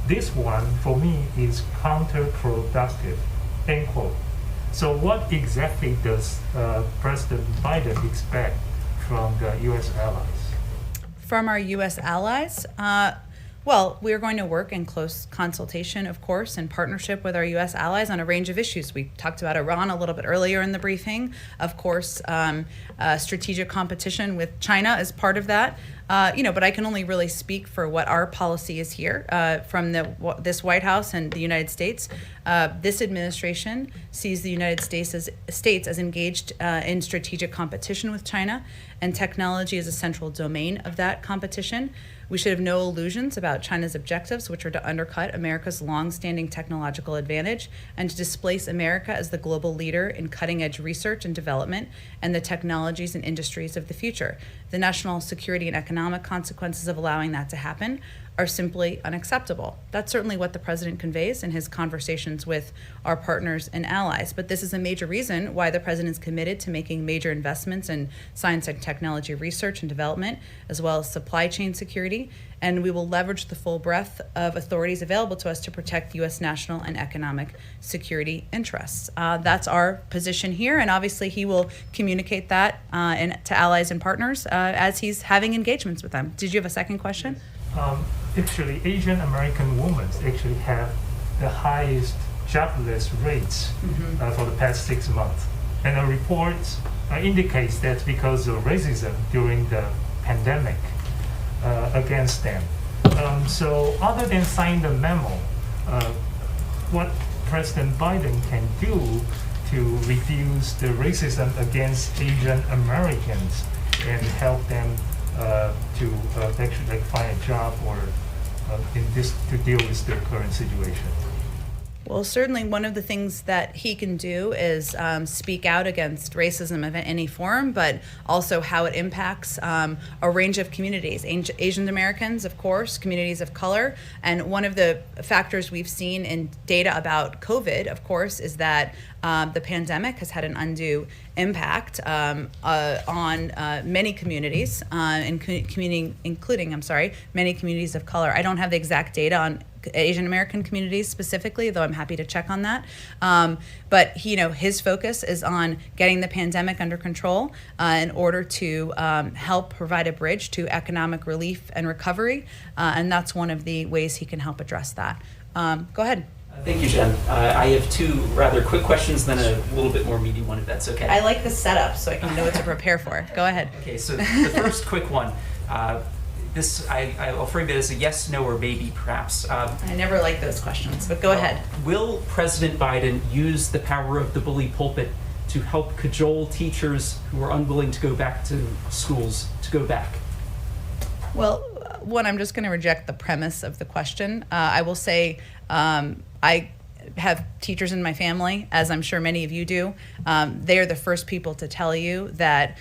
This one, for me, is counterproductive," end quote. So what exactly does President Biden expect from the U.S. allies? From our U.S. allies? Well, we are going to work in close consultation, of course, in partnership with our U.S. allies on a range of issues. We talked about Iran a little bit earlier in the briefing. Of course, strategic competition with China is part of that. But I can only really speak for what our policy is here from this White House and the United States. This administration sees the United States as engaged in strategic competition with China, and technology is a central domain of that competition. We should have no illusions about China's objectives, which are to undercut America's long-standing technological advantage and to displace America as the global leader in cutting-edge research and development and the technologies and industries of the future. The national security and economic consequences of allowing that to happen are simply unacceptable. That's certainly what the president conveys in his conversations with our partners and allies. But this is a major reason why the president's committed to making major investments in science and technology research and development, as well as supply chain security. And we will leverage the full breadth of authorities available to us to protect U.S. national and economic security interests. That's our position here, and obviously he will communicate that to allies and partners as he's having engagements with them. Did you have a second question? Actually, Asian American women actually have the highest jobless rates for the past 6 months. And the report indicates that because of racism during the pandemic against them. So other than sign the memo, what President Biden can do to reduce the racism against Asian Americans and help them to actually find a job or to deal with their current situation? Well, certainly one of the things that he can do is speak out against racism of any form, but also how it impacts a range of communities. Asian Americans, of course, communities of color. And one of the factors we've seen in data about COVID, of course, is that the pandemic has had an undue impact on many communities, including many communities of color. I don't have the exact data on Asian American communities specifically, though I'm happy to check on that. But his focus is on getting the pandemic under control in order to help provide a bridge to economic relief and recovery, and that's one of the ways he can help address that. Go ahead. Thank you, Jen. I have two rather quick questions, then a little bit more meaty one, if that's okay. I like the setup so I can know what to prepare for. Go ahead. Okay, so the first quick one. I'll frame it as a yes, no, or maybe, perhaps. I never like those questions, but go ahead. Will President Biden use the power of the bully pulpit to help cajole teachers who are unwilling to go back to schools to go back? Well, one, I'm just going to reject the premise of the question. I will say I have teachers in my family, as I'm sure many of you do. They are the first people to tell you that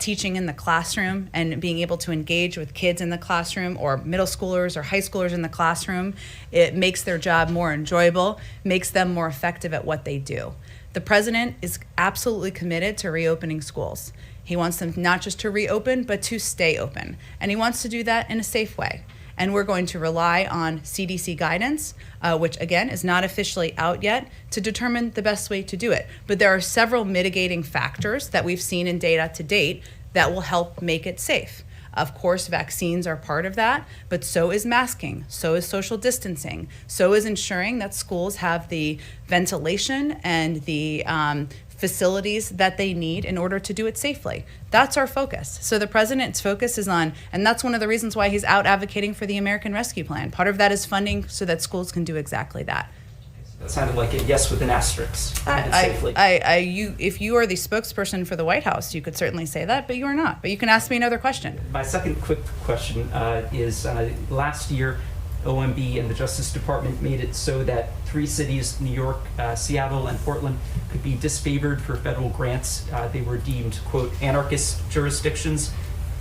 teaching in the classroom and being able to engage with kids in the classroom, or middle schoolers or high schoolers in the classroom, it makes their job more enjoyable, makes them more effective at what they do. The president is absolutely committed to reopening schools. He wants them not just to reopen, but to stay open. And he wants to do that in a safe way. And we're going to rely on CDC guidance, which again is not officially out yet, to determine the best way to do it. But there are several mitigating factors that we've seen in data to date that will help make it safe. Of course, vaccines are part of that, but so is masking, so is social distancing, so is ensuring that schools have the ventilation and the facilities that they need in order to do it safely. That's our focus. So the president's focus is on, and that's one of the reasons why he's out advocating for the American Rescue Plan. Part of that is funding so that schools can do exactly that. That sounded like a yes with an asterisk. Safely. If you are the spokesperson for the White House, you could certainly say that, but you are not. But you can ask me another question. My second quick question is last year, OMB and the Justice Department made it so that 3 cities, New York, Seattle, and Portland, could be disfavored for federal grants. They were deemed, quote, anarchist jurisdictions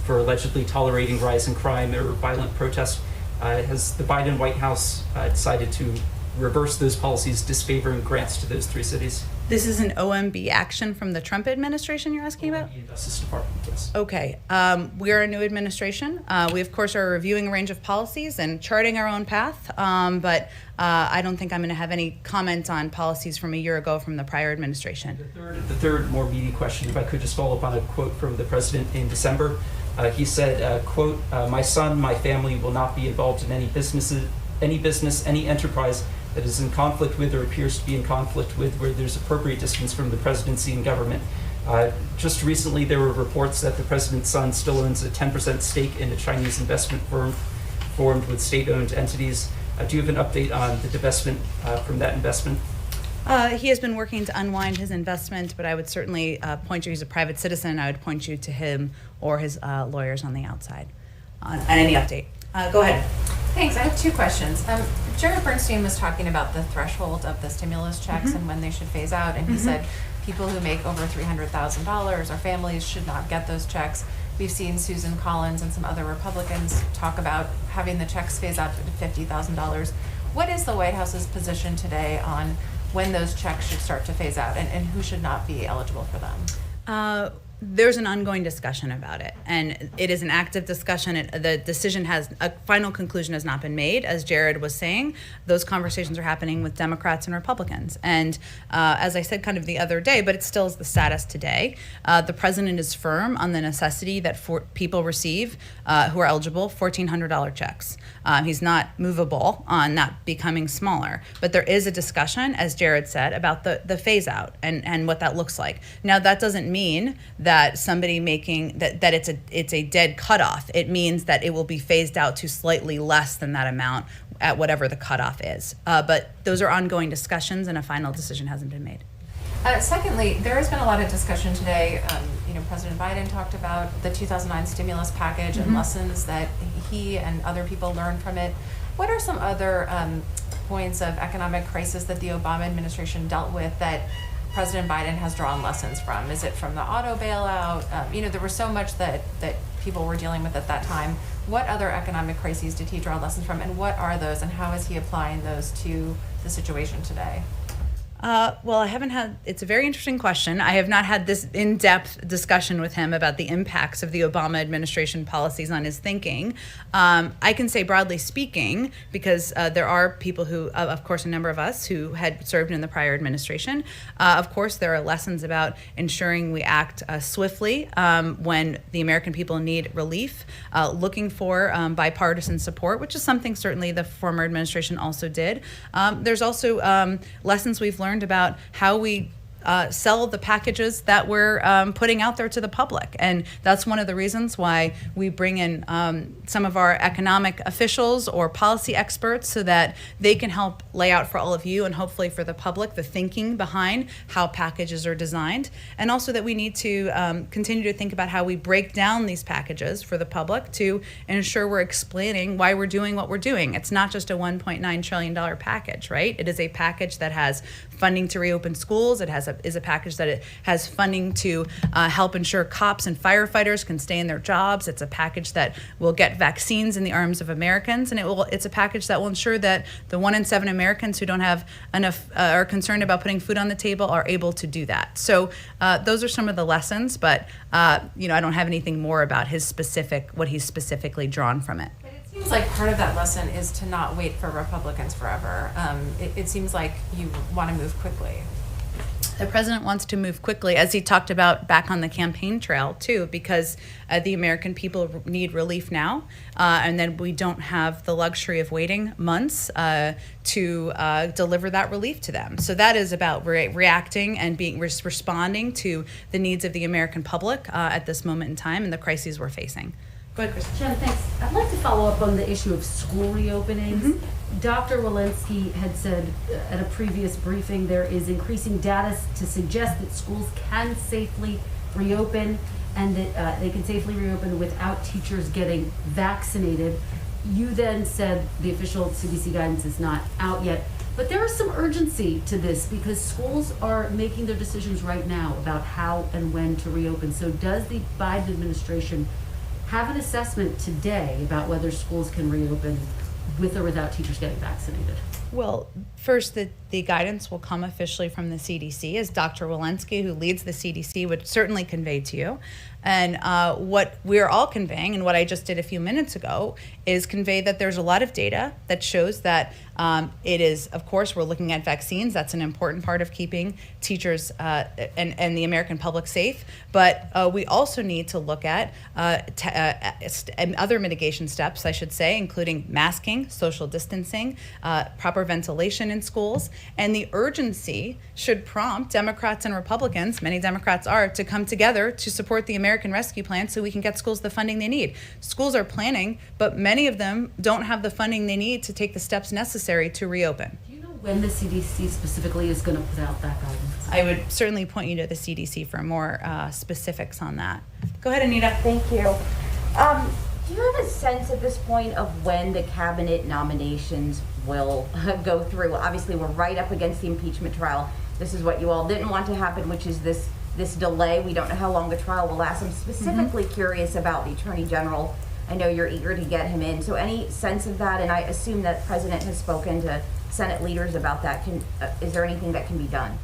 for allegedly tolerating rising crime or violent protest. Has the Biden White House decided to reverse those policies disfavoring grants to those 3 cities? This is an OMB action from the Trump administration you're asking about? The Justice Department, yes. Okay. We are a new administration. We, of course, are reviewing a range of policies and charting our own path, but I don't think I'm going to have any comment on policies from a year ago from the prior administration. The third more meaty question, if I could just follow up on a quote from the president in December. He said, quote, my son, my family will not be involved in any business, any enterprise that is in conflict with or appears to be in conflict with where there's appropriate distance from the presidency and government. Just recently, there were reports that the president's son still owns a 10% stake in a Chinese investment firm formed with state-owned entities. Do you have an update on the divestment from that investment? He has been working to unwind his investment, but I would certainly point you, he's a private citizen, I would point you to him or his lawyers on the outside on any update. Go ahead. Thanks. I have 2 questions. Jared Bernstein was talking about the threshold of the stimulus checks and when they should phase out, and he said people who make over $300,000 or families should not get those checks. We've seen Susan Collins and some other Republicans talk about having the checks phase out to $50,000. What is the White House's position today on when those checks should start to phase out and who should not be eligible for them? There's an ongoing discussion about it, and it is an active discussion. The decision a final conclusion has not been made. As Jared was saying, those conversations are happening with Democrats and Republicans. And as I said kind of the other day, but it still is the status today, the president is firm on the necessity that people receive who are eligible $1,400 checks. He's not movable on that becoming smaller, but there is a discussion, as Jared said, about the phase out and what that looks like. Now, that doesn't mean that somebody making that it's a dead cutoff. It means that it will be phased out to slightly less than that amount at whatever the cutoff is. But those are ongoing discussions, and a final decision hasn't been made. Secondly, there has been a lot of discussion today. President Biden talked about the 2009 stimulus package and lessons that he and other people learned from it. What are some other points of economic crisis that the Obama administration dealt with that President Biden has drawn lessons from? Is it from the auto bailout? There was so much that people were dealing with at that time. What other economic crises did he draw lessons from, and what are those, and how is he applying those to the situation today? Well, it's a very interesting question. I have not had this in-depth discussion with him about the impacts of the Obama administration policies on his thinking. I can say broadly speaking, because there are people who, of course, a number of us who had served in the prior administration. Of course, there are lessons about ensuring we act swiftly when the American people need relief, looking for bipartisan support, which is something certainly the former administration also did. There's also lessons we've learned about how we sell the packages that we're putting out there to the public. And that's one of the reasons why we bring in some of our economic officials or policy experts so that they can help lay out for all of you and hopefully for the public the thinking behind how packages are designed. And also that we need to continue to think about how we break down these packages for the public to ensure we're explaining why we're doing what we're doing. It's not just a $1.9 trillion package, right? It is a package that has funding to reopen schools. It is a package that it has funding to help ensure cops and firefighters can stay in their jobs. It's a package that will get vaccines in the arms of Americans, and it's a package that will ensure that the 1 in 7 Americans who don't have enough are concerned about putting food on the table are able to do that. So those are some of the lessons, but I don't have anything more about what he's specifically drawn from it. It seems like part of that lesson is to not wait for Republicans forever. It seems like you want to move quickly. The president wants to move quickly, as he talked about back on the campaign trail, too, because the American people need relief now, and then we don't have the luxury of waiting months to deliver that relief to them. So that is about reacting and responding to the needs of the American public at this moment in time and the crises we're facing. Go ahead, Kristen. Jen, thanks. I'd like to follow up on the issue of school reopenings. Dr. Walensky had said at a previous briefing there is increasing data to suggest that schools can safely reopen and that they can safely reopen without teachers getting vaccinated. You then said the official CDC guidance is not out yet, but there is some urgency to this because schools are making their decisions right now about how and when to reopen. So does the Biden administration have an assessment today about whether schools can reopen with or without teachers getting vaccinated? Well, first, the guidance will come officially from the CDC, as Dr. Walensky, who leads the CDC, would certainly convey to you. And what we're all conveying, and what I just did a few minutes ago, is convey that there's a lot of data that shows that it is, of course, we're looking at vaccines. That's an important part of keeping teachers and the American public safe. But we also need to look at other mitigation steps, I should say, including masking, social distancing, proper ventilation in schools. And the urgency should prompt Democrats and Republicans, many Democrats are, to come together to support the American Rescue Plan so we can get schools the funding they need. Schools are planning, but many of them don't have the funding they need to take the steps necessary to reopen. Do you know when the CDC specifically is going to put out that guidance? I would certainly point you to the CDC for more specifics on that. Go ahead, Anita. Thank you. Do you have a sense at this point of when the cabinet nominations will go through? Obviously, we're right up against the impeachment trial. This is what you all didn't want to happen, which is this delay. We don't know how long the trial will last. I'm specifically curious about the Attorney General I know you're eager to get him in. So any sense of that? And I assume that the President has spoken to Senate leaders about that. Is there anything that can be done?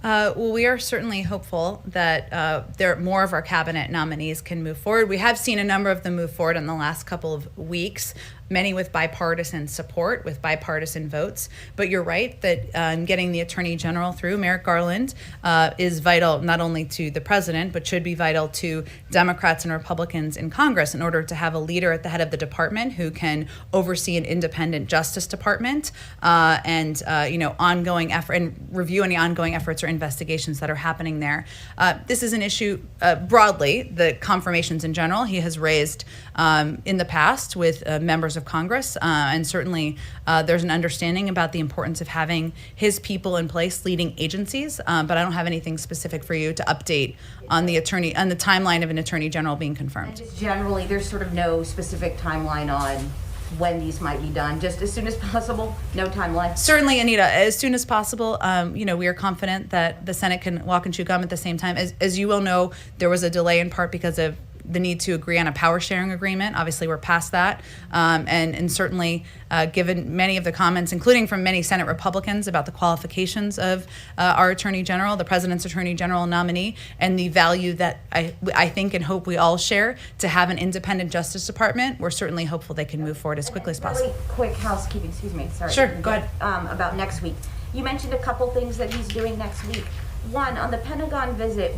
Well, we are certainly hopeful that more of our cabinet nominees can move forward. We have seen a number of them move forward in the last couple of weeks, many with bipartisan support, with bipartisan votes. But you're right that getting the Attorney General through, Merrick Garland, is vital not only to the president, but should be vital to Democrats and Republicans in Congress in order to have a leader at the head of the department who can oversee an independent Justice Department and ongoing effort and review any ongoing efforts or investigations that are happening there. This is an issue broadly, the confirmations in general, he has raised in the past with members of Congress, and certainly there's an understanding about the importance of having his people in place leading agencies, but I don't have anything specific for you to update on the timeline of an Attorney General being confirmed. And just generally, there's sort of no specific timeline on when these might be done, just as soon as possible, no timeline? Certainly, Anita, as soon as possible. We are confident that the Senate can walk and chew gum at the same time. As you will know, there was a delay in part because of the need to agree on a power sharing agreement. Obviously, we're past that. And certainly, given many of the comments, including from many Senate Republicans about the qualifications of our Attorney General, the President's Attorney General nominee, and the value that I think and hope we all share to have an independent Justice Department, we're certainly hopeful they can move forward as quickly as possible. Really quick housekeeping, sorry. Sure, go ahead. About next week. You mentioned a couple things that he's doing next week. One, on the Pentagon visit,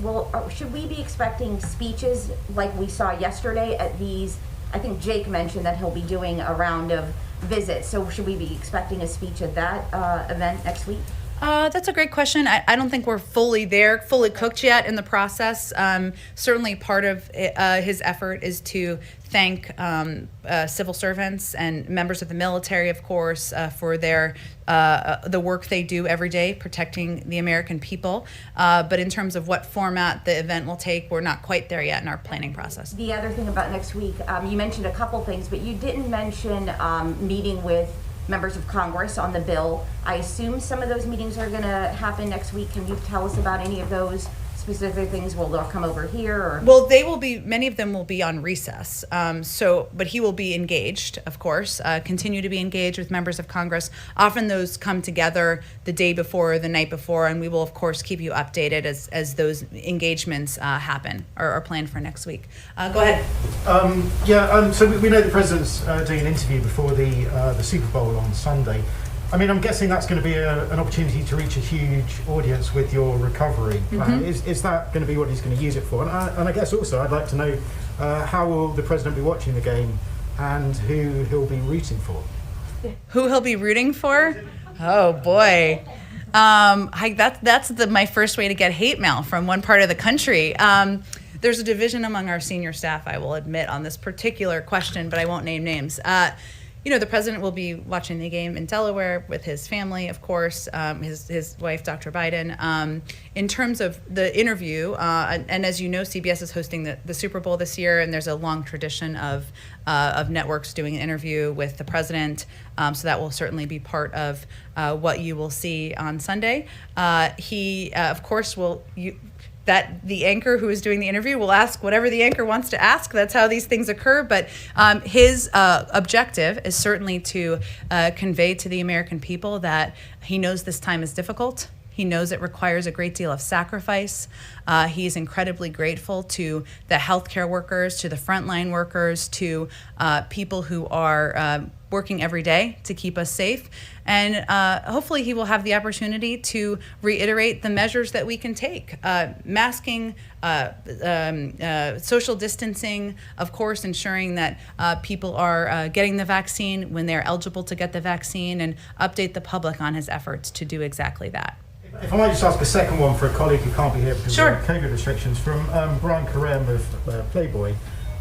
should we be expecting speeches like we saw yesterday at these? I think Jake mentioned that he'll be doing a round of visits. So should we be expecting a speech at that event next week? That's a great question. I don't think we're fully cooked yet in the process. Certainly part of his effort is to thank civil servants and members of the military, of course, for the work they do every day protecting the American people. But in terms of what format the event will take, we're not quite there yet in our planning process. The other thing about next week, you mentioned a couple things, but you didn't mention meeting with members of Congress on the bill. I assume some of those meetings are going to happen next week. Can you tell us about any of those specific things? Will they come over here? Or? Well, many of them will be on recess. But he will be engaged, of course, continue to be engaged with members of Congress. Often those come together the day before or the night before, and we will, of course, keep you updated as those engagements happen or are planned for next week. Go ahead. So we know the President's doing an interview before the Super Bowl on Sunday. I mean, I'm guessing that's going to be an opportunity to reach a huge audience with your recovery plan. Mm-hmm. Is that going to be what he's going to use it for? And I guess also I'd like to know how will the President be watching the game and who he'll be rooting for? Who he'll be rooting for? Oh, boy. That's my first way to get hate mail from one part of the country. There's a division among our senior staff, I will admit, on this particular question, but I won't name names. The president will be watching the game in Delaware with his family, of course, his wife, Dr. Biden. In terms of the interview, and as you know, CBS is hosting the Super Bowl this year, and there's a long tradition of networks doing an interview with the president. So that will certainly be part of what you will see on Sunday. He, of course, that the anchor who is doing the interview will ask whatever the anchor wants to ask. That's how these things occur. But his objective is certainly to convey to the American people that he knows this time is difficult. He knows it requires a great deal of sacrifice. He's incredibly grateful to the healthcare workers, to the frontline workers, to people who are working every day to keep us safe. And hopefully he will have the opportunity to reiterate the measures that we can take. Masking, social distancing, of course, ensuring that people are getting the vaccine when they're eligible to get the vaccine, and update the public on his efforts to do exactly that. If I might just ask a second one for a colleague who can't be here because Sure. of COVID restrictions, from Brian Karem of Playboy.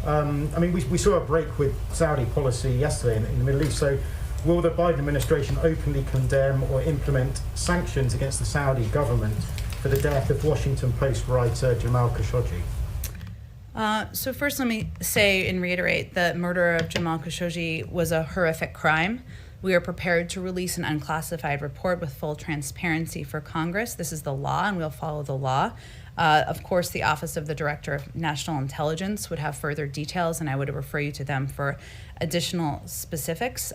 We saw a break with Saudi policy yesterday in the Middle East. So will the Biden administration openly condemn or implement sanctions against the Saudi government for the death of Washington Post writer Jamal Khashoggi? So first, let me say and reiterate that murder of Jamal Khashoggi was a horrific crime. We are prepared to release an unclassified report with full transparency for Congress. This is the law, and we'll follow the law. Of course, the Office of the Director of National Intelligence would have further details, and I would refer you to them for additional specifics.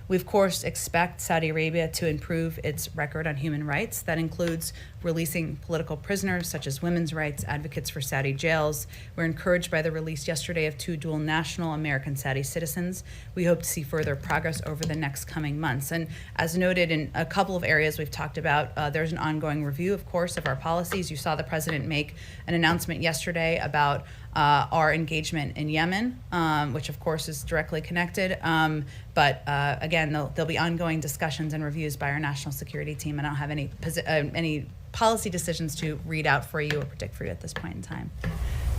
We, of course, expect Saudi Arabia to improve its record on human rights. That includes releasing political prisoners, such as women's rights advocates for Saudi jails. We're encouraged by the release yesterday of 2 dual national American Saudi citizens. We hope to see further progress over the next coming months. And as noted in a couple of areas we've talked about, there's an ongoing review, of course, of our policies. You saw the president make an announcement yesterday about our engagement in Yemen, which of course is directly connected. But again, there'll be ongoing discussions and reviews by our national security team, and I don't have any policy decisions to read out for you or predict for you at this point in time.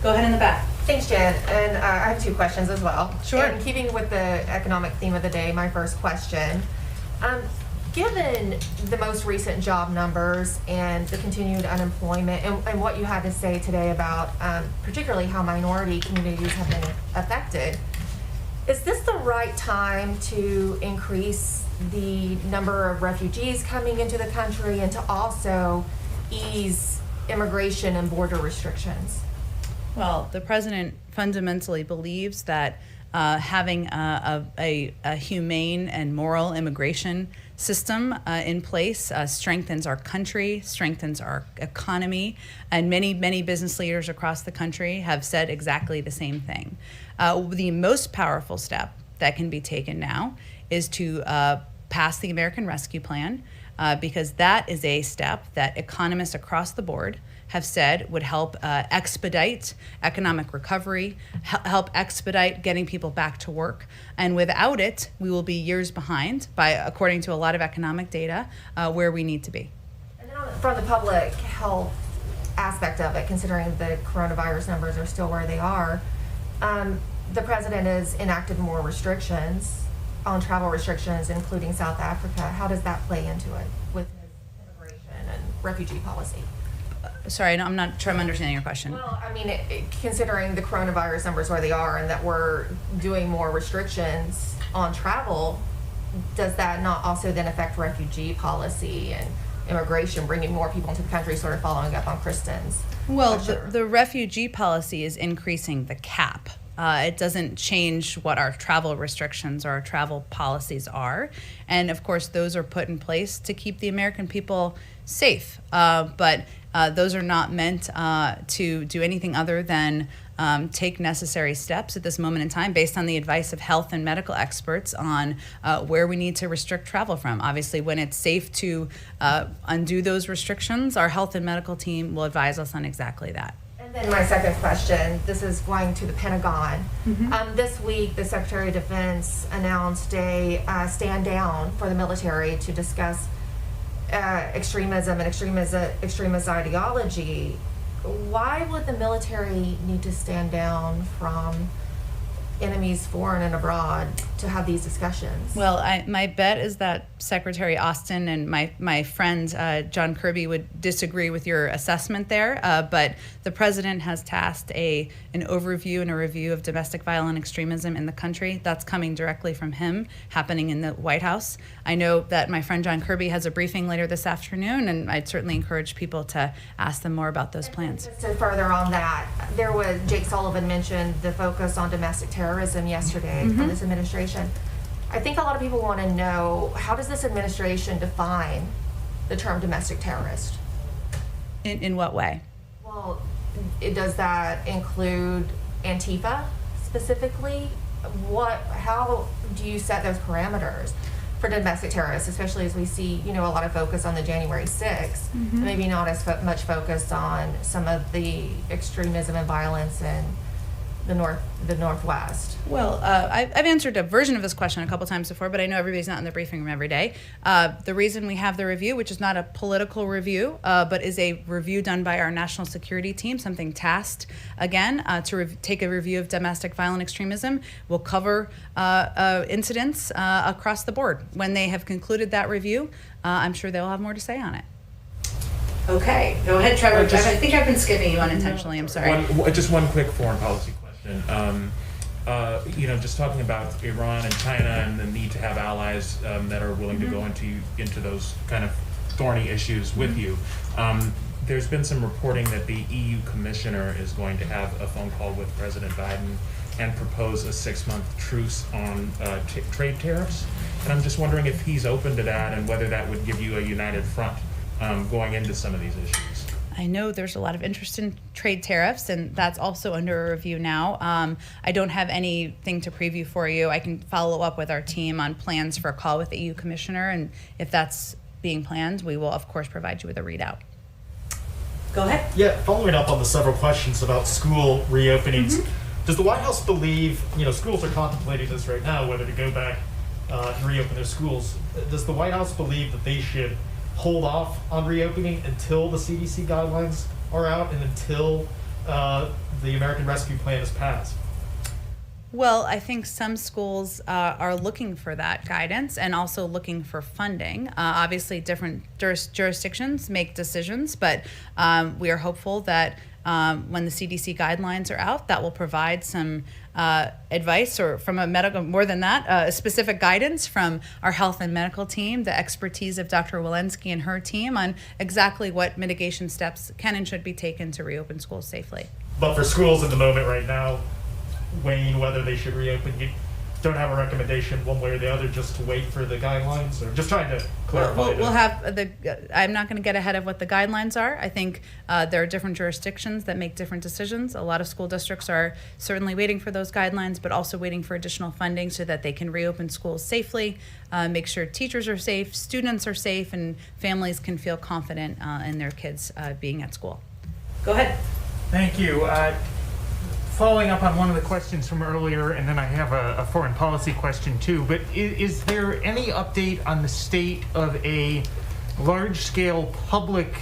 Go ahead in the back. Thanks, Jen. And I have 2 questions as well. Sure. And keeping with the economic theme of the day, my first question. Given the most recent job numbers and the continued unemployment and what you had to say today about particularly how minority communities have been affected, is this the right time to increase the number of refugees coming into the country and to also ease immigration and border restrictions? Well, the president fundamentally believes that having a humane and moral immigration system in place strengthens our country, strengthens our economy, and many business leaders across the country have said exactly the same thing. The most powerful step that can be taken now is to pass the American Rescue Plan, because that is a step that economists across the board have said would help expedite economic recovery, help expedite getting people back to work. And without it, we will be years behind, according to a lot of economic data, where we need to be. And then from the public health aspect of it, considering the coronavirus numbers are still where they are, the president has enacted more restrictions on travel restrictions, including South Africa. How does that play into it with his immigration and refugee policy? Sorry, I'm not sure I'm understanding your question. Well, I mean, considering the coronavirus numbers where they are and that we're doing more restrictions on travel, does that not also then affect refugee policy and immigration, bringing more people into the country, sort of following up on Kristen's? Well, the refugee policy is increasing the cap. It doesn't change what our travel restrictions or our travel policies are. And of course, those are put in place to keep the American people safe. But those are not meant to do anything other than take necessary steps at this moment in time based on the advice of health and medical experts on where we need to restrict travel from. Obviously, when it's safe to undo those restrictions, our health and medical team will advise us on exactly that. And then my second question, this is going to the Pentagon. This week, the Secretary of Defense announced a stand down for the military to discuss extremism and extremist ideology. Why would the military need to stand down from enemies foreign and abroad to have these discussions? Well, my bet is that Secretary Austin and my friend John Kirby would disagree with your assessment there, but the president has tasked an overview and a review of domestic violent extremism in the country. That's coming directly from him, happening in the White House. I know that my friend John Kirby has a briefing later this afternoon, and I'd certainly encourage people to ask them more about those plans. Just to further on that, Jake Sullivan mentioned the focus on domestic terrorism yesterday from this administration. I think a lot of people want to know, how does this administration define the term domestic terrorist? In what way? Well, does that include Antifa specifically? How do you set those parameters for domestic terrorists, especially as we see, a lot of focus on the January 6th, maybe not as much focus on some of the extremism and violence in the Northwest? Well, I've answered a version of this question a couple times before, but I know everybody's not in the briefing room every day. The reason we have the review, which is not a political review, but is a review done by our national security team, something tasked, again, to take a review of domestic violent extremism, will cover incidents across the board. When they have concluded that review, I'm sure they'll have more to say on it. Okay, go ahead, Trevor. I think I've been skipping you unintentionally. I'm sorry. Just one quick foreign policy question. Just talking about Iran and China and the need to have allies that are willing to go into those kind of thorny issues with you. there's been some reporting that the EU commissioner is going to have a phone call with President Biden and propose a 6-month truce on trade tariffs. And I'm just wondering if he's open to that and whether that would give you a united front going into some of these issues. I know there's a lot of interest in trade tariffs, and that's also under review now. I don't have anything to preview for you. I can follow up with our team on plans for a call with the EU commissioner, and if that's being planned, we will, of course, provide you with a readout. Go ahead. Yeah, following up on the several questions about school reopenings, does the White House believe, schools are contemplating this right now, whether to go back and reopen their schools. Does the White House believe that they should hold off on reopening until the CDC guidelines are out and until the American Rescue Plan is passed? Well, I think some schools are looking for that guidance and also looking for funding. Obviously, different jurisdictions make decisions, but we are hopeful that when the CDC guidelines are out, that will provide some advice, or from a medical, more than that, specific guidance from our health and medical team, the expertise of Dr. Walensky and her team on exactly what mitigation steps can and should be taken to reopen schools safely. But for schools in the moment right now, weighing whether they should reopen, you don't have a recommendation one way or the other, just to wait for the guidelines, or just trying to clarify? We'll have I'm not going to get ahead of what the guidelines are. I think there are different jurisdictions that make different decisions. A lot of school districts are certainly waiting for those guidelines, but also waiting for additional funding so that they can reopen schools safely, make sure teachers are safe, students are safe, and families can feel confident in their kids being at school. Go ahead. Thank you. Following up on one of the questions from earlier, and then I have a foreign policy question too, but is there any update on the state of a large-scale public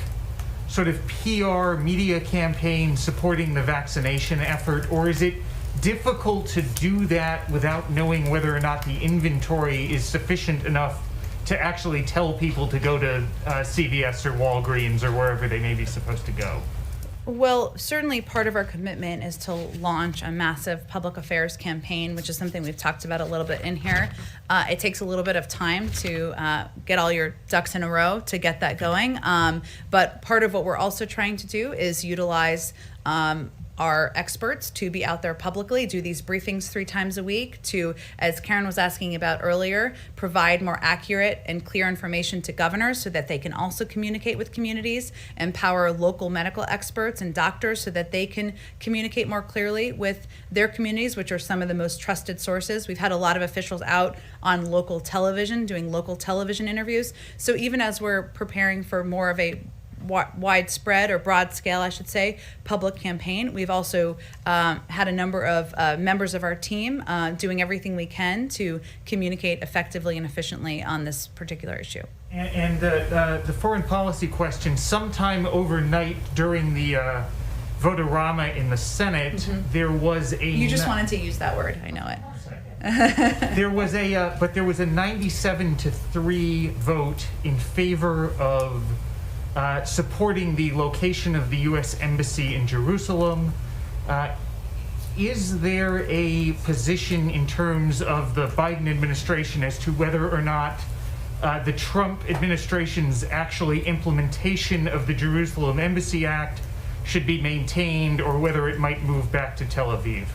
sort of PR media campaign supporting the vaccination effort, or is it difficult to do that without knowing whether or not the inventory is sufficient enough to actually tell people to go to CVS or Walgreens or wherever they may be supposed to go? Well, certainly part of our commitment is to launch a massive public affairs campaign, which is something we've talked about a little bit in here. It takes a little bit of time to get all your ducks in a row to get that going. But part of what we're also trying to do is utilize our experts to be out there publicly, do these briefings 3 times a week to, as Karen was asking about earlier, provide more accurate and clear information to governors so that they can also communicate with communities, empower local medical experts and doctors so that they can communicate more clearly with their communities, which are some of the most trusted sources. We've had a lot of officials out on local television, doing local television interviews. So even as we're preparing for more of a widespread, or broad scale, I should say, public campaign, we've also had a number of members of our team doing everything we can to communicate effectively and efficiently on this particular issue. And the foreign policy question, sometime overnight during the vote-a-rama in the Senate, there was a... You just wanted to use that word, I know it. There was a 97-3 vote in favor of supporting the location of the U.S. Embassy in Jerusalem. Is there a position in terms of the Biden administration as to whether or not the Trump administration's actually implementation of the Jerusalem Embassy Act should be maintained, or whether it might move back to Tel Aviv?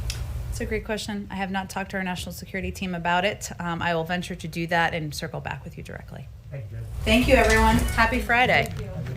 It's a great question. I have not talked to our national security team about it. I will venture to do that and circle back with you directly. Thank you. Thank you, everyone. Happy Friday. Thank you.